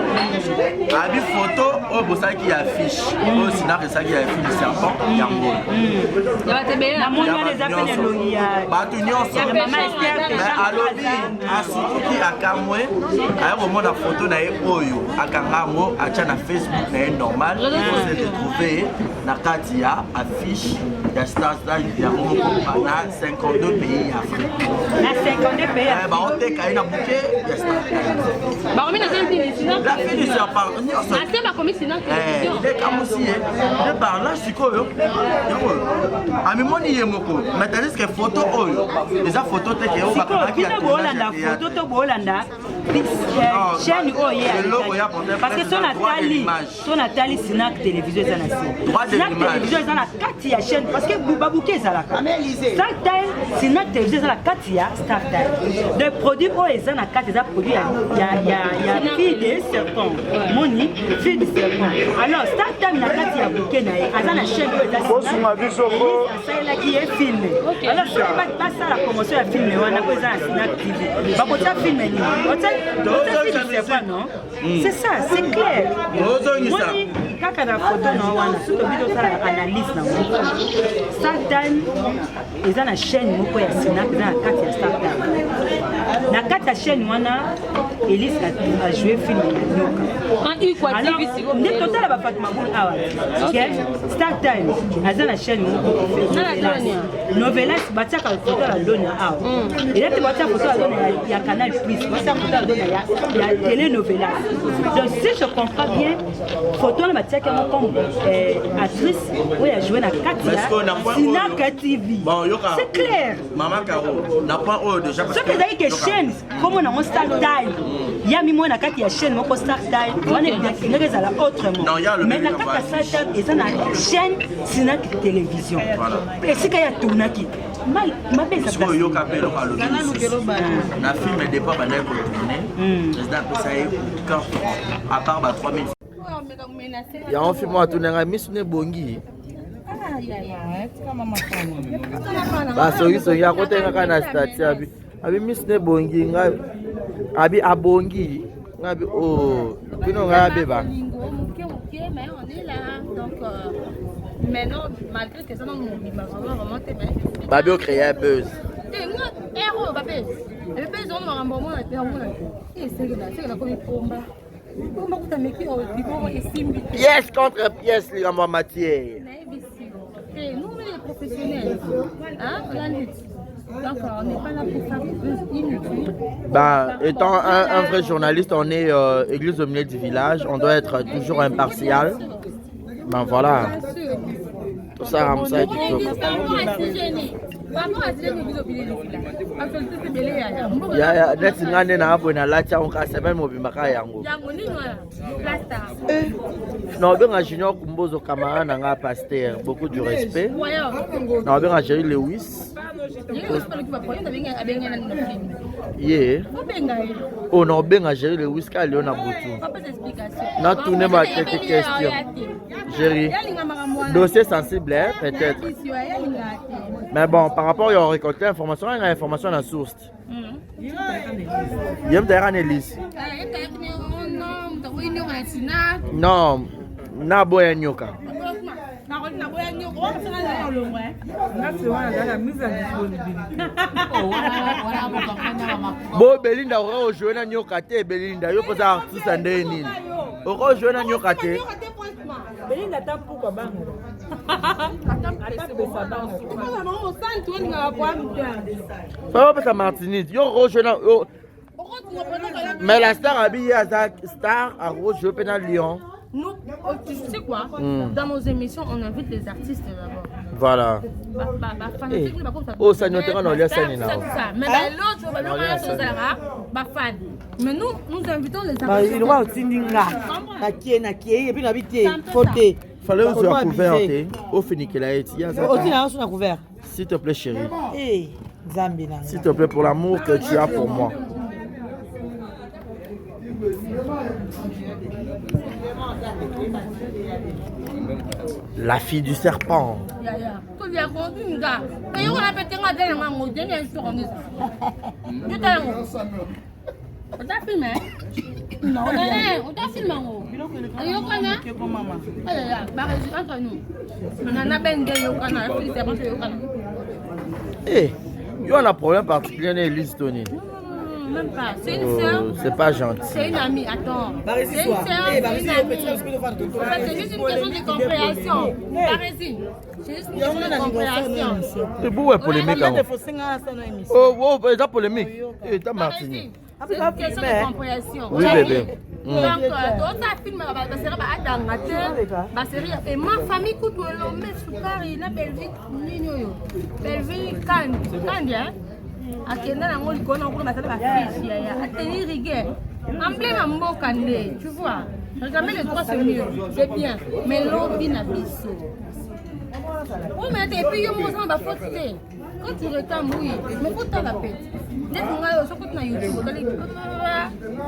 [SPEAKER 9] abi photo au bossa qui affiche au sinar ça qui affiche du serpent yango
[SPEAKER 12] ya tebela
[SPEAKER 15] na moni les appels loya
[SPEAKER 9] batu nyonso mais alobi asikuki akamwe ayo komona photo na ye oyo akangango acha na Facebook na ye normal pour se retrouver na kati ya affiche ya Star Times ya moko na 52 pays africains
[SPEAKER 15] na 52 pays
[SPEAKER 9] ba ote kai na bouquet ya Star Times
[SPEAKER 12] ba komi na télévision
[SPEAKER 9] la fille sur par nyonso
[SPEAKER 12] ase ba komi sina télévision
[SPEAKER 9] de kamusi de par là sikoyo yango amimoni ye moko maintenant que photo oyo déjà photo te ke o bakana ki ya
[SPEAKER 15] bolanda photo to bolanda chaîne oyo parce que son atali Sinac télévision za na Sinac télévision za na kati ya chaîne parce que babuke za la Star Time Sinac télévision za la kati ya Star Time de produits oyo za na kati za produit ya fille de serpent moni fille de serpent alors Star Time na kati ya buke na ye aza na chaîne oyo za Sinac qui est filmé alors si pas ça la promotion ya film wana ko za na Sinac TV bakota filme ni c'est ça, c'est clair. Kaka na photo na wana surtout bido sala analyse na Star Time eza na chaîne moko ya Sinac na kati ya Star Time na kati ya chaîne wana Elise a joué film ya Nyoka
[SPEAKER 12] quand il quoi TV siko
[SPEAKER 15] ndi total ba Fatma Boul awa Star Time eza na chaîne moko
[SPEAKER 12] na la
[SPEAKER 3] novelas batiaka photo ya dona awa ela te batia photo ya dona ya Canal Plus batia photo ya dona ya télénovelas. Donc si je comprends bien photo na batiaka mo comme actrice oyo a joué na Katia Sinaka TV. C'est clair.
[SPEAKER 9] Maman Caro n'a pas déjà parce
[SPEAKER 3] que d'ailleurs que chaîne comme on a Star Time ya mi mo na kati ya chaîne moko Star Time on est bien que ça la autrement mais na kati ya Star Time et ça na chaîne Sinaka télévision et c'est qu'il y a tournaki mal ça
[SPEAKER 9] parce que yo kapelo ka lo na film et départ bana ko tourner président ko ça quand à part ba 3000
[SPEAKER 2] ya on film moi tourner miss ne bongi basoki ya kotenga kana stati abi miss ne bongi abi abongi ngabi oh bino ngabe ba
[SPEAKER 12] mais on est là donc maintenant malgré que ça non vraiment
[SPEAKER 2] Babio créé un buzz.
[SPEAKER 12] moi héros babé le buzz on m'a vraiment la terre c'est la comme pomba pomba kutameki au bigo isimbi
[SPEAKER 2] pièce contre pièce li en matière.
[SPEAKER 12] Nous, les professionnels, hein, la lutte. Donc, on n'est pas là pour faire des buzz inutiles.
[SPEAKER 2] Bah, étant un vrai journaliste, on est église au milieu du village, on doit être toujours impartial. Ben voilà. Tout ça, Ramsa et du tout. Ya neti ngane na hapo na lacha on ka sema mobimaka yango. Non, ben Junior Kumbozo camarade nga pasteur, beaucoup de respect. Non, ben Jerry Lewis. Yeah. Oh non, ben Jerry Lewis ka Léona Boutou. Na tourner ma quelques questions. Jerry. Dossier sensible peut-être. Mais bon, par rapport à récolter l'information, il y a l'information dans la source. Il y a une analyse. Non, na boya nyoka. Bo Belinda ora jouer na nyoka te Belinda yo posa artiste ndé nini. Ora jouer na nyoka te.
[SPEAKER 10] Belinda ta pourquoi bango.
[SPEAKER 2] Ça va pas Martinique. Yo ora na mais la star habillée à star à rouge jouer pénal Lyon.
[SPEAKER 12] Nous, tu sais quoi? Dans nos émissions, on invite les artistes d'abord.
[SPEAKER 2] Voilà. Oh, ça nous terrain dans les scènes là.
[SPEAKER 12] Mais l'autre, mais nous invitons les artistes.
[SPEAKER 3] Il doit tindinga. Et puis l'habiter. Fauté.
[SPEAKER 2] Fallait aussi un couvert. Au fini qu'elle a été.
[SPEAKER 3] Au couvert.
[SPEAKER 2] S'il te plaît, chérie.
[SPEAKER 3] Eh, Zambina.
[SPEAKER 2] S'il te plaît, pour l'amour que tu as pour moi. La fille du serpent. Eh, il y a un problème particulier dans Elise Tony.
[SPEAKER 12] Même pas. C'est une sœur.
[SPEAKER 2] C'est pas gentil.
[SPEAKER 12] C'est une amie. Attends. C'est une sœur. C'est une amie. C'est juste une question de compréhension. C'est juste une question de compréhension.
[SPEAKER 2] C'est beau, polémique. Oh, c'est polémique. Et t'as Martini.
[SPEAKER 12] C'est une question de compréhension.
[SPEAKER 2] Oui, bébé.
[SPEAKER 12] Donc, dans ta film, et ma famille coûte le met soukari na Belgique nino Belgique Candia. Akenda na ngoli kona kuna basala ba fiche ya ateli rigueur emblème mboka ndé tu vois regardez les trois c'est mieux c'est bien mais l'autre na biso oui mais et puis yo mo ba faute quand tu réclames oui mais faut ta la pète net nga yo soko na YouTube kali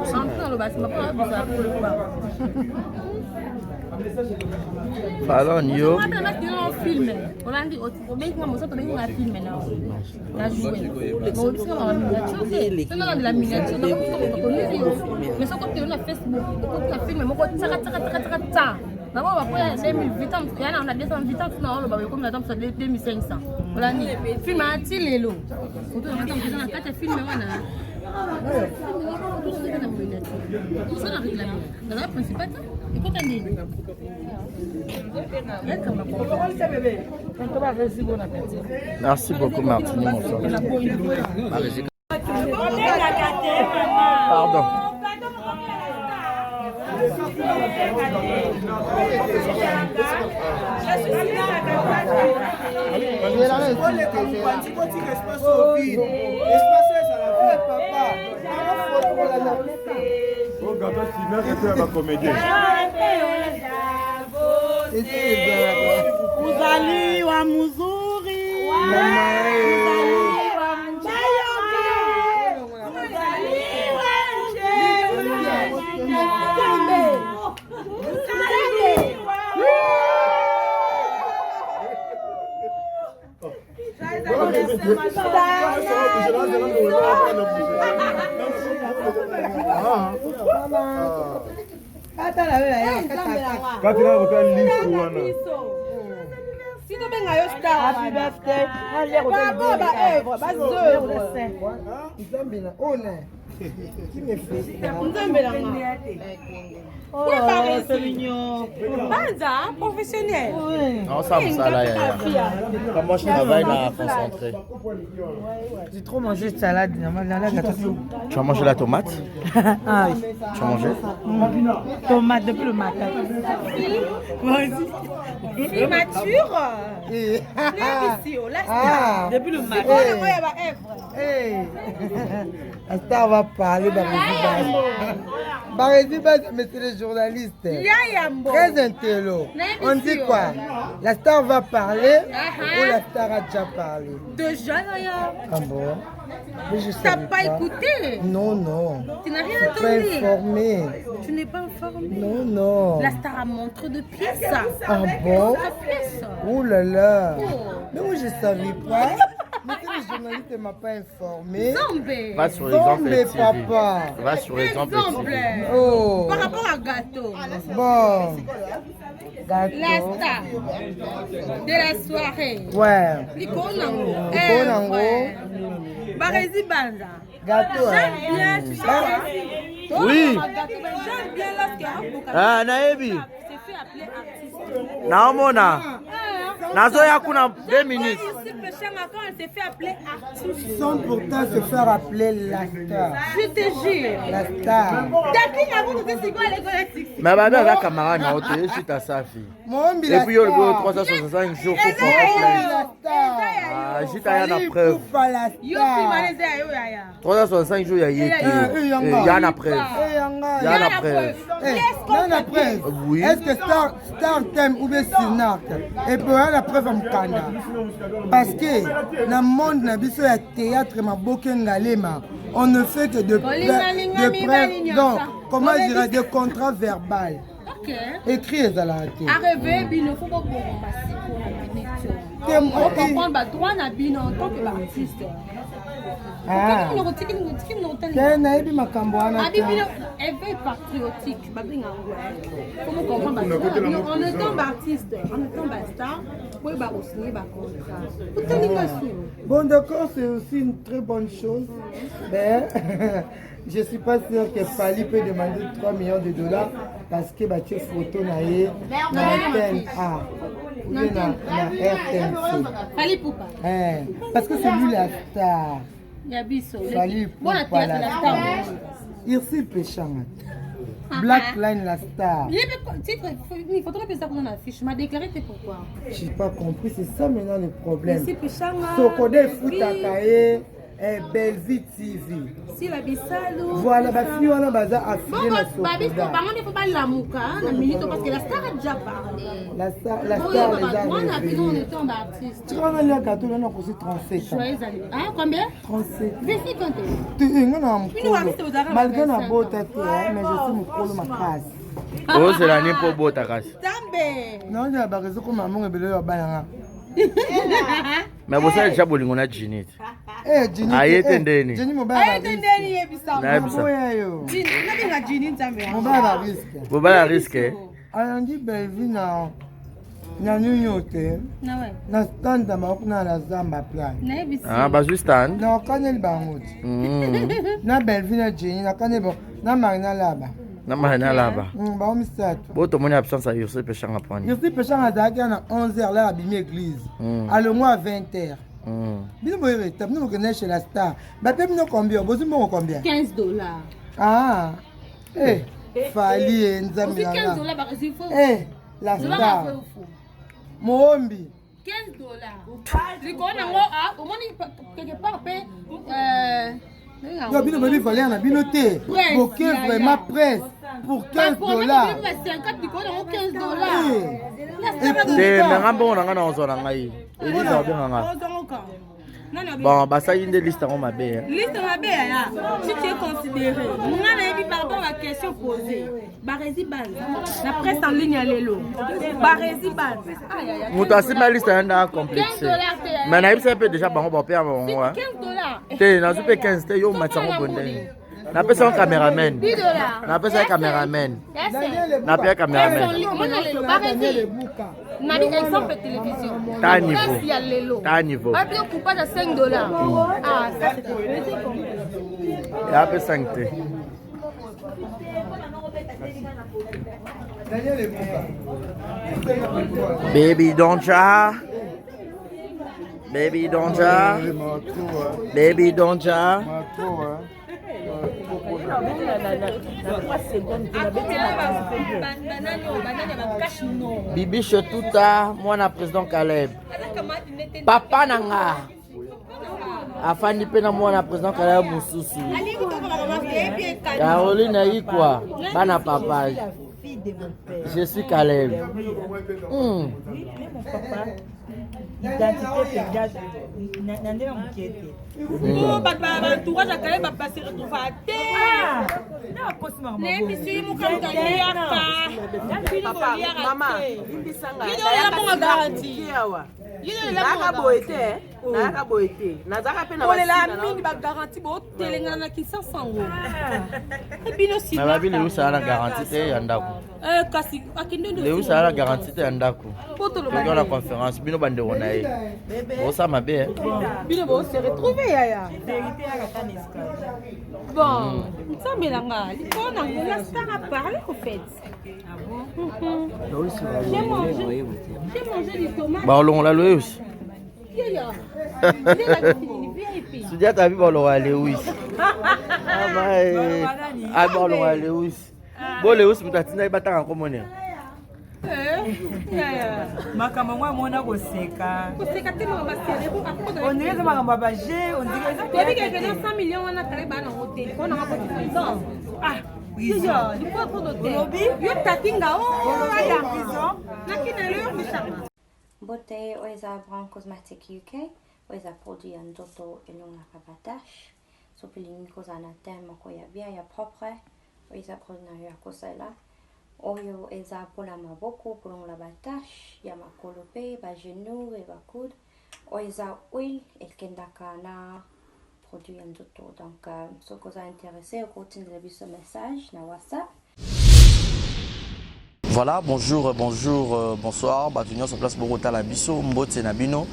[SPEAKER 12] sans le bas ma pas bizarre pour le voir
[SPEAKER 2] Fallon yo.
[SPEAKER 12] On filme. On a dit au bien que moi ça on a filmé là. La jouer. Bon c'est la miniature. C'est dans la miniature. Mais ça quand tu es na Facebook, quand tu as filmé moi ça D'abord, on va 2008 ans, on a 208 ans, on va comme la 2500. Voilà, film à Tilelo. On a 4 films, ça n'a rien à la principale, écoute un dîner.
[SPEAKER 9] Merci beaucoup, Martine. Pardon.
[SPEAKER 3] Uzali wa muzuri Happy birthday. Qui me fait c'est mignon.
[SPEAKER 10] Banza, professionnel.
[SPEAKER 9] Non, ça là, comment je travaille là, concentré.
[SPEAKER 14] J'ai trop mangé de salade.
[SPEAKER 9] Tu as mangé la tomate?
[SPEAKER 14] Ah oui.
[SPEAKER 9] Tu as mangé?
[SPEAKER 14] Tomate depuis le matin.
[SPEAKER 10] C'est mature.
[SPEAKER 14] Depuis le matin. La star va parler mais c'est les journalistes. Très intello. On dit quoi? La star va parler ou la star a déjà parlé?
[SPEAKER 10] Déjà d'ailleurs.
[SPEAKER 14] Ah bon?
[SPEAKER 10] T'as pas écouté?
[SPEAKER 14] Non, non.
[SPEAKER 10] Tu n'as rien
[SPEAKER 14] Je suis
[SPEAKER 10] entendu?
[SPEAKER 14] pas informé.
[SPEAKER 10] Tu n'es pas informé?
[SPEAKER 14] Non, non.
[SPEAKER 10] La star a montré de pièces.
[SPEAKER 14] Ah bon?
[SPEAKER 10] Pièces.
[SPEAKER 14] Oh là là. Mais moi je savais pas. Mais le journaliste ne m'a pas informé.
[SPEAKER 10] Zambé.
[SPEAKER 9] Va sur Exemple TV.
[SPEAKER 14] Papa.
[SPEAKER 9] Va sur Exemple TV.
[SPEAKER 14] Oh.
[SPEAKER 10] Par rapport à gâteau.
[SPEAKER 14] Bon. Gâteau.
[SPEAKER 10] La star de la soirée.
[SPEAKER 14] Ouais.
[SPEAKER 10] Likonango.
[SPEAKER 14] Likonango.
[SPEAKER 10] Barezi Banza.
[SPEAKER 14] Gâteau.
[SPEAKER 10] J'aime bien, tu sais.
[SPEAKER 9] Oui.
[SPEAKER 10] J'aime bien lorsqu'il
[SPEAKER 9] Ah, Naebi.
[SPEAKER 10] c'est fait appeler artiste.
[SPEAKER 9] Naomona. Nazoya kuna 2 minutes.
[SPEAKER 10] Quand elle s'est fait appeler artiste.
[SPEAKER 14] Sans pourtant se faire appeler la star.
[SPEAKER 10] Je te jure.
[SPEAKER 14] La star.
[SPEAKER 10] Depuis avant que tu quoi les collègues.
[SPEAKER 9] Mais madame, avec camarade, na hotel, je suis à sa fille. Et puis, il y a le 365 jours pour faire ah, j'ai rien à preuve. 365 jours, il y a été. Il y a une preuve. Il y a une preuve.
[SPEAKER 14] Il y a preuve.
[SPEAKER 9] Oui.
[SPEAKER 14] Est-ce que Star t'aime ou bien Sinart? Et puis, il y a la preuve en Kanda. Parce que dans le monde, il y a théâtre, on ne fait que de preuves. Donc, comment dire, des contrats verbaux. Écrit les alatés.
[SPEAKER 10] Arrivé, il ne faut pas passer pour la bénédiction. On comprend le droit à bien en tant qu'artiste.
[SPEAKER 14] Ah. Quel est le makambo wana?
[SPEAKER 10] Éveil patriotique. Comment comprendre? On est un artiste, on est un star. Oui, bah aussi, bah contrat.
[SPEAKER 14] Bon, d'accord, c'est aussi une très bonne chose. Mais je ne suis pas sûr que Fali peut demander 3 millions de dollars parce que tu as une photo dans l'antenne A ou bien dans RTNC.
[SPEAKER 10] Fali Poupa.
[SPEAKER 14] Parce que c'est lui la star.
[SPEAKER 10] Yabiso.
[SPEAKER 14] Fali Poupa la star. Ici Péchanga. Black Line la star.
[SPEAKER 10] Il faudrait que ça qu'on affiche. Je m'as déclaré, c'est pourquoi?
[SPEAKER 14] Je n'ai pas compris, c'est ça maintenant le problème.
[SPEAKER 10] Ici Péchanga.
[SPEAKER 14] Sokode Foutakaye. Belle Vie TV.
[SPEAKER 10] Si la Bissalo.
[SPEAKER 14] Voilà, bah si on a bazar affilié
[SPEAKER 10] la Sokoda. Par contre, il ne faut pas l'amouka, la minute, parce que la star a déjà parlé.
[SPEAKER 14] La star les a
[SPEAKER 10] on a vu, on est un artiste.
[SPEAKER 14] Tu vois, le gâteau, on a aussi 37 ans.
[SPEAKER 10] Ah, combien?
[SPEAKER 14] 37.
[SPEAKER 10] Je suis compté.
[SPEAKER 14] Tu es un malgré ma beauté, mais je suis mon colo, ma casse.
[SPEAKER 9] Oh, c'est l'année pour beau ta casse.
[SPEAKER 14] Non, il y a des raisons comme maman et belle au bain.
[SPEAKER 9] Mais vous savez déjà bolingo na Ginit.
[SPEAKER 14] Ginit.
[SPEAKER 9] Ayete ndeni.
[SPEAKER 14] Ginit mobile.
[SPEAKER 10] Ayete ndeni yebisa.
[SPEAKER 9] Na yebisa.
[SPEAKER 10] Ginit na Ginit nzambe.
[SPEAKER 14] Mobile risque.
[SPEAKER 9] Mobile risque.
[SPEAKER 14] Alandi Belvi na nyonyo te. Na stand na makuna na zamba plan.
[SPEAKER 9] Ah, bazu stand.
[SPEAKER 14] Na kanel bango. Na Belvi na Jenny na kanel bon na Marina laba.
[SPEAKER 9] Na Marina laba.
[SPEAKER 14] Ba o misato.
[SPEAKER 9] Bo to moni absence à Yossi Pechanga prendre.
[SPEAKER 14] Yossi Pechanga zaki na 11h là abimi église. Allons à 20h. Bino boyere tap nous connaît chez la star. Ba pe bino combien? Bozu mo combien?
[SPEAKER 12] $15.
[SPEAKER 14] Ah. Eh, fali nzambe
[SPEAKER 12] na. $15 ba rési faux.
[SPEAKER 14] Eh, la star. Moombi.
[SPEAKER 12] $15. Likona ngo ah, omoni quelque part pe
[SPEAKER 14] non, bino baby fallait en bino te. Pour 15 vraiment presse. Pour $15.
[SPEAKER 9] C'est mais bon on a on a ngai. Elisa bien nga. Bon, bah ça y est une liste en ma belle.
[SPEAKER 10] Liste en ma belle là. Si tu es considéré, on a dit par rapport à la question posée. Barési base. La presse en ligne à l'élo. Barési base.
[SPEAKER 9] Moutasi ma liste est complexe. Mais naïb c'est déjà bon on va payer avant moi.
[SPEAKER 10] $15.
[SPEAKER 9] T'es na super 15 t'es yo matsango bonde. Na pesa un caméraman. $10. Na pesa un caméraman. Na pesa caméraman.
[SPEAKER 12] Na bi exemple télévision.
[SPEAKER 9] Ta niveau. Ta niveau.
[SPEAKER 12] Pas plus pour pas de $5. Ah, ça c'est
[SPEAKER 9] compliqué. Et après 5 t. Baby Donja. Baby Donja. Baby Donja. Bibi Chetuta, moi na président Caleb. Papa nanga. Afani pena moi na président Caleb Moussousou. Caroline ayi quoi? Bana papa. Je suis Caleb.
[SPEAKER 10] Identité nandela mukete. Oh baba entourage à Caleb va passer retrouver à terre. Na kosima mama. Ne bisi mukanga ya papa. Maman, imbisanga. Il y a mon garantie. Il y a mon boete. Na boete. Na zaka pe na ba. La mini ba garantie bo telengana na kisa sango. Bino si.
[SPEAKER 9] Na babi le usa na garantie te yandako.
[SPEAKER 10] Kasi akindendo.
[SPEAKER 9] Le usa na garantie te yandako. Poto lo ba. La conférence bino bande wona ye. Bo ça ma bé.
[SPEAKER 10] Bino bo se retrouver yaya. Vérité à Kataneska. Bon, ça melanga. On a la star à parler au fait. Ah bon? J'ai mangé du tomate.
[SPEAKER 9] Bah on l'a loué aussi.
[SPEAKER 10] Tu
[SPEAKER 9] dis à ta vie, on l'a loué aussi. Ah bon, on l'a loué aussi. Bon, Léo, c'est peut-être que tu as commoné.
[SPEAKER 15] Makambo mwa mona koseka. Koseka te mama basere ko akoda. On dirait que makambo baje, on dirait que
[SPEAKER 10] tobi que 100 millions wana kare bana hotel. Ko na ko prison. Ah, prison. Il faut pour d'hôtel. Lobby, yo takinga o ya prison. Nakina leo mishama.
[SPEAKER 18] Beauté oiza Brand Cosmetic UK, oiza produit en doto et long rabatache. Sopelini koza na thème ko ya bien ya propre. Oiza produit na ya kosela. Oyo eza pola maboko pour la batache ya makolope ba genou et ba coude. Oiza huile et kendaka na produit en doto. Donc ce que vous intéressé, continuez de ce message na WhatsApp.
[SPEAKER 2] Voilà, bonjour, bonsoir. Batunion sur place Bogota la Bisso, Mbote Nabino.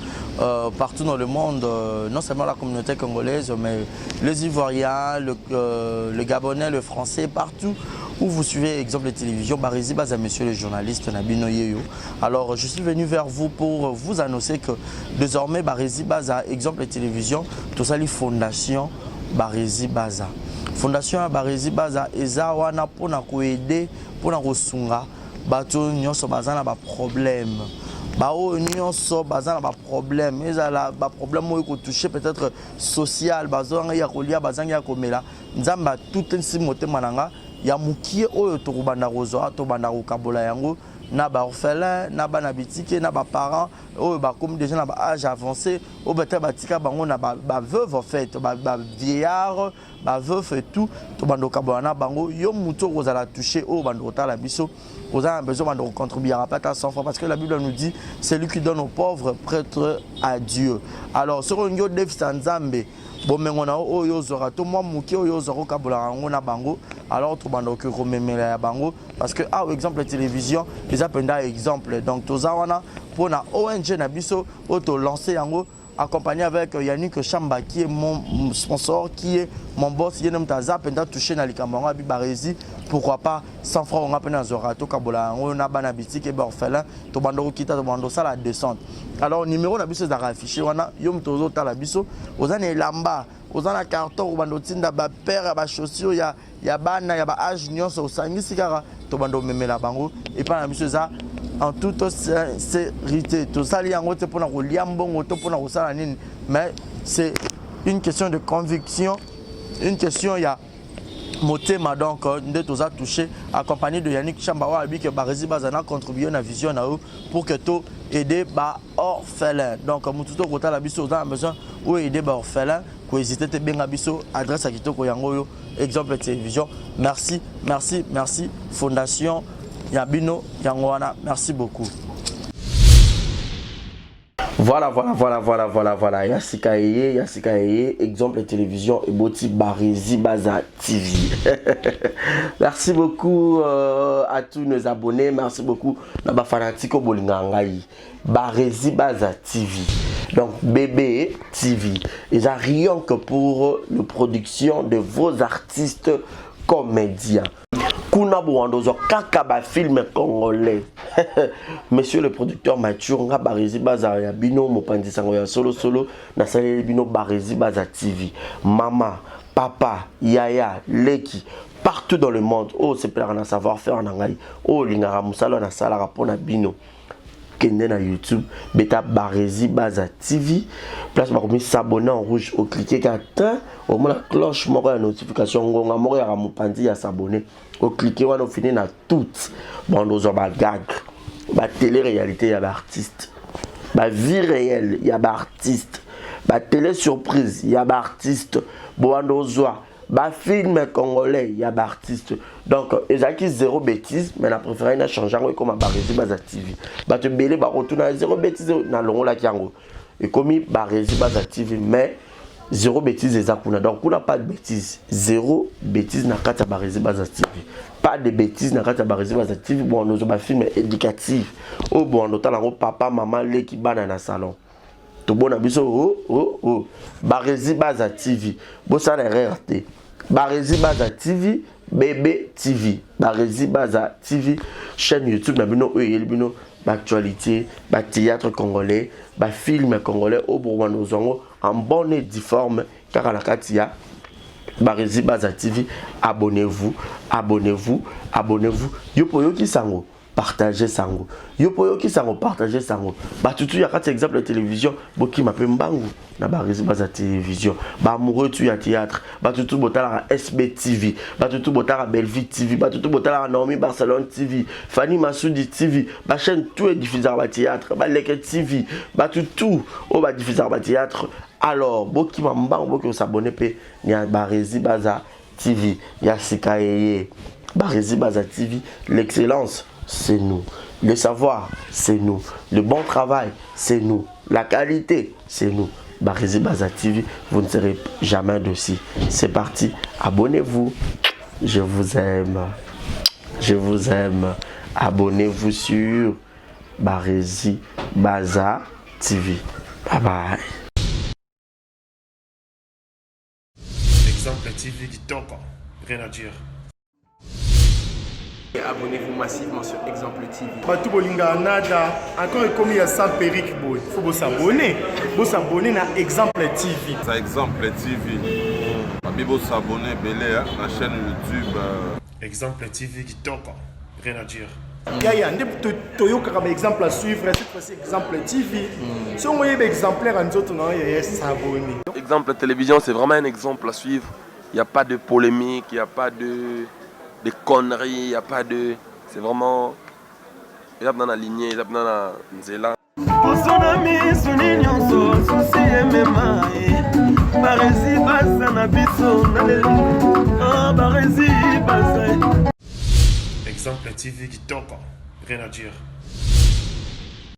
[SPEAKER 2] Partout dans le monde, non seulement la communauté congolaise, mais les Ivoiriens, le Gabonais, le Français, partout où vous suivez exemple de télévision, Barési Baza, monsieur le journaliste Nabino Yeyo. Alors, je suis venu vers vous pour vous annoncer que désormais, Barési Baza, exemple de télévision, tout ça, les fondations Barési Baza. Fondation Barési Baza, eza wana pona ko aider, pona ko sunga. Bato nyonso bazana ba problème. Bao nyonso bazana ba problème. Ezala ba problème mo ko toucher peut-être social, bazanga ya kolia, bazanga ya komela. Nzamba tout nsi motema nanga ya mukie oyo to kubanda kozo to banda ko kabola yango na ba orphelin, na ba na bitike, na ba parents oyo ba comme déjà na ba âge avancé, o beta batika bango na ba veuve en fait, ba vieillard, ba veuf et tout, to bando kabola na bango yo muto kozala toucher o bando ta la biso. Vous avez besoin de contribuer à pas à 100 francs parce que la Bible nous dit c'est lui qui donne aux pauvres prêtre à Dieu. Alors sur un yo dev sanzambe bon mais on a oyo zora to moi muki oyo zoro kabola ngona bango
[SPEAKER 9] alors tout bando que rememela ya bango parce que ah exemple télévision les appenda exemple donc tozawana pour na ONG na biso auto lancer yango accompagné avec Yannick Chamba qui est mon sponsor, qui est mon boss, Yenem Taza, pendant touché dans les camarades, Bibarezi, pourquoi pas 100 francs on a peine dans Zorato, Kabola, on a Banabiti, qui est orphelin, Tobando Kita, Tobando, ça la descente. Alors, numéro d'abus est affiché, on a Yom Tozo Talabiso, aux années Lamba, aux années carton, Tobando Tinda, Père, Chaussure, il y a Bana, il y a Age, Nyon, au Sangi, Sigara, Tobando Memela Bango, et pas la monsieur ça. En toute sincérité, tout ça, mais c'est une question de conviction, une question, il y a Motema donc, nous tous a touché, accompagné de Yannick Chambawa, que Barezi Bazana contribué à la vision pour que tout aider les orphelins. Donc, nous tous côté la biso, on a besoin d'aider les orphelins, pour hésiter à bien biso, adresse à Kitoko Yangoyo, exemple télévision. Merci, merci, merci, Fondation Yabino Yangoana, merci beaucoup.
[SPEAKER 2] Voilà. Yassika Eye, exemple télévision et Boti Barezi Baza TV. Merci beaucoup à tous nos abonnés. Merci beaucoup à Fanatiko Bolingangaï. Barezi Baza TV. Donc BB TV. Et ça rien que pour la production de vos artistes comédiens. Kuna Bouandozo Kakaba film congolais. Monsieur le producteur Mathieu nga Barezi Baza ya bino mopandi sango ya solo na salé bino Barezi Baza TV. Mama, papa, yaya, leki partout dans le monde. Oh c'est plein de savoir-faire na ngai. Oh lingara musalo na sala rapona bino. Kende na YouTube, beta Barezi Baza TV. Place par comme s'abonner en rouge au cliquer qu'atteint au moins la cloche moko la notification ngonga moko ya mopandi ya s'abonner. Au cliquer on finit na toutes. Bon nous on va gag. Ba télé-réalité, il y a l'artiste. Ba vie réelle, il y a l'artiste. Ba télé-surprise, il y a l'artiste. Boandozoa. Ba film congolais, il y a l'artiste. Donc, ils ont zéro bêtise, mais la préférée n'a changé comme à Barezi Baza TV. Ba te belé, ba retourne à zéro bêtise dans le rôle là qui yango. Et comme Barezi Baza TV, mais zéro bêtise et zakuna. Donc, on n'a pas de bêtise. Zéro bêtise n'a qu'à Barezi Baza TV. Pas de bêtises dans la Barezi Baza TV. Bon, nous avons un film éducatif. Oh, bon, nous avons papa, maman, les qui banent dans le salon. Tout bon, oh. Barezi Baza TV. Bon, ça n'a rien raté. Barezi Baza TV, bébé TV. Barezi Baza TV, chaîne YouTube, nous avons l'actualité, le théâtre congolais, le film congolais. Oh, bon, nous avons en bonne et difforme, car à la Katia. Barezi Baza TV, abonnez-vous. Yopoyo qui sango, partagez sango. Yopoyo qui sango, partagez sango. Bah tout y a quatre exemples de télévision, boki m'appelle Mbangu, na Barezi Baza télévision. Bah amoureux tu y a théâtre, bah tout botala SB TV, bah tout botala Belleville TV, bah tout botala Naomi Barcelone TV, Fanny Massoudi TV, bah chaîne tout est diffusé à théâtre, bah Leke TV, bah tout, oh bah diffusé à théâtre. Alors, boki mambang boki s'abonner pe ni a Barezi Baza TV, Yassika Eye, Barezi Baza TV, l'excellence c'est nous, le savoir c'est nous, le bon travail c'est nous, la qualité c'est nous. Barezi Baza TV, vous ne serez jamais dessus. C'est parti, abonnez-vous, je vous aime, abonnez-vous sur Barezi Baza TV. Bye bye.
[SPEAKER 4] Exemple TV qui toque, rien à dire.
[SPEAKER 5] Et abonnez-vous massivement sur Exemple TV.
[SPEAKER 6] Batou bolinga nada, encore comme il y a 100 périques, il faut vous s'abonner. Vous s'abonner à Exemple TV.
[SPEAKER 7] C'est Exemple TV. Vous s'abonner à la chaîne YouTube.
[SPEAKER 4] Exemple TV qui toque, rien à dire.
[SPEAKER 6] Yaya, un exemple à suivre, cette fois-ci Exemple TV. Si on voit exemplaire en autres, il s'abonner.
[SPEAKER 8] Exemple télévision, c'est vraiment un exemple à suivre. Il n'y a pas de polémique, il n'y a pas de conneries, il n'y a pas de... C'est vraiment... Il y a dans la lignée, il y a dans la nzela.
[SPEAKER 4] Exemple TV qui toque, rien à dire.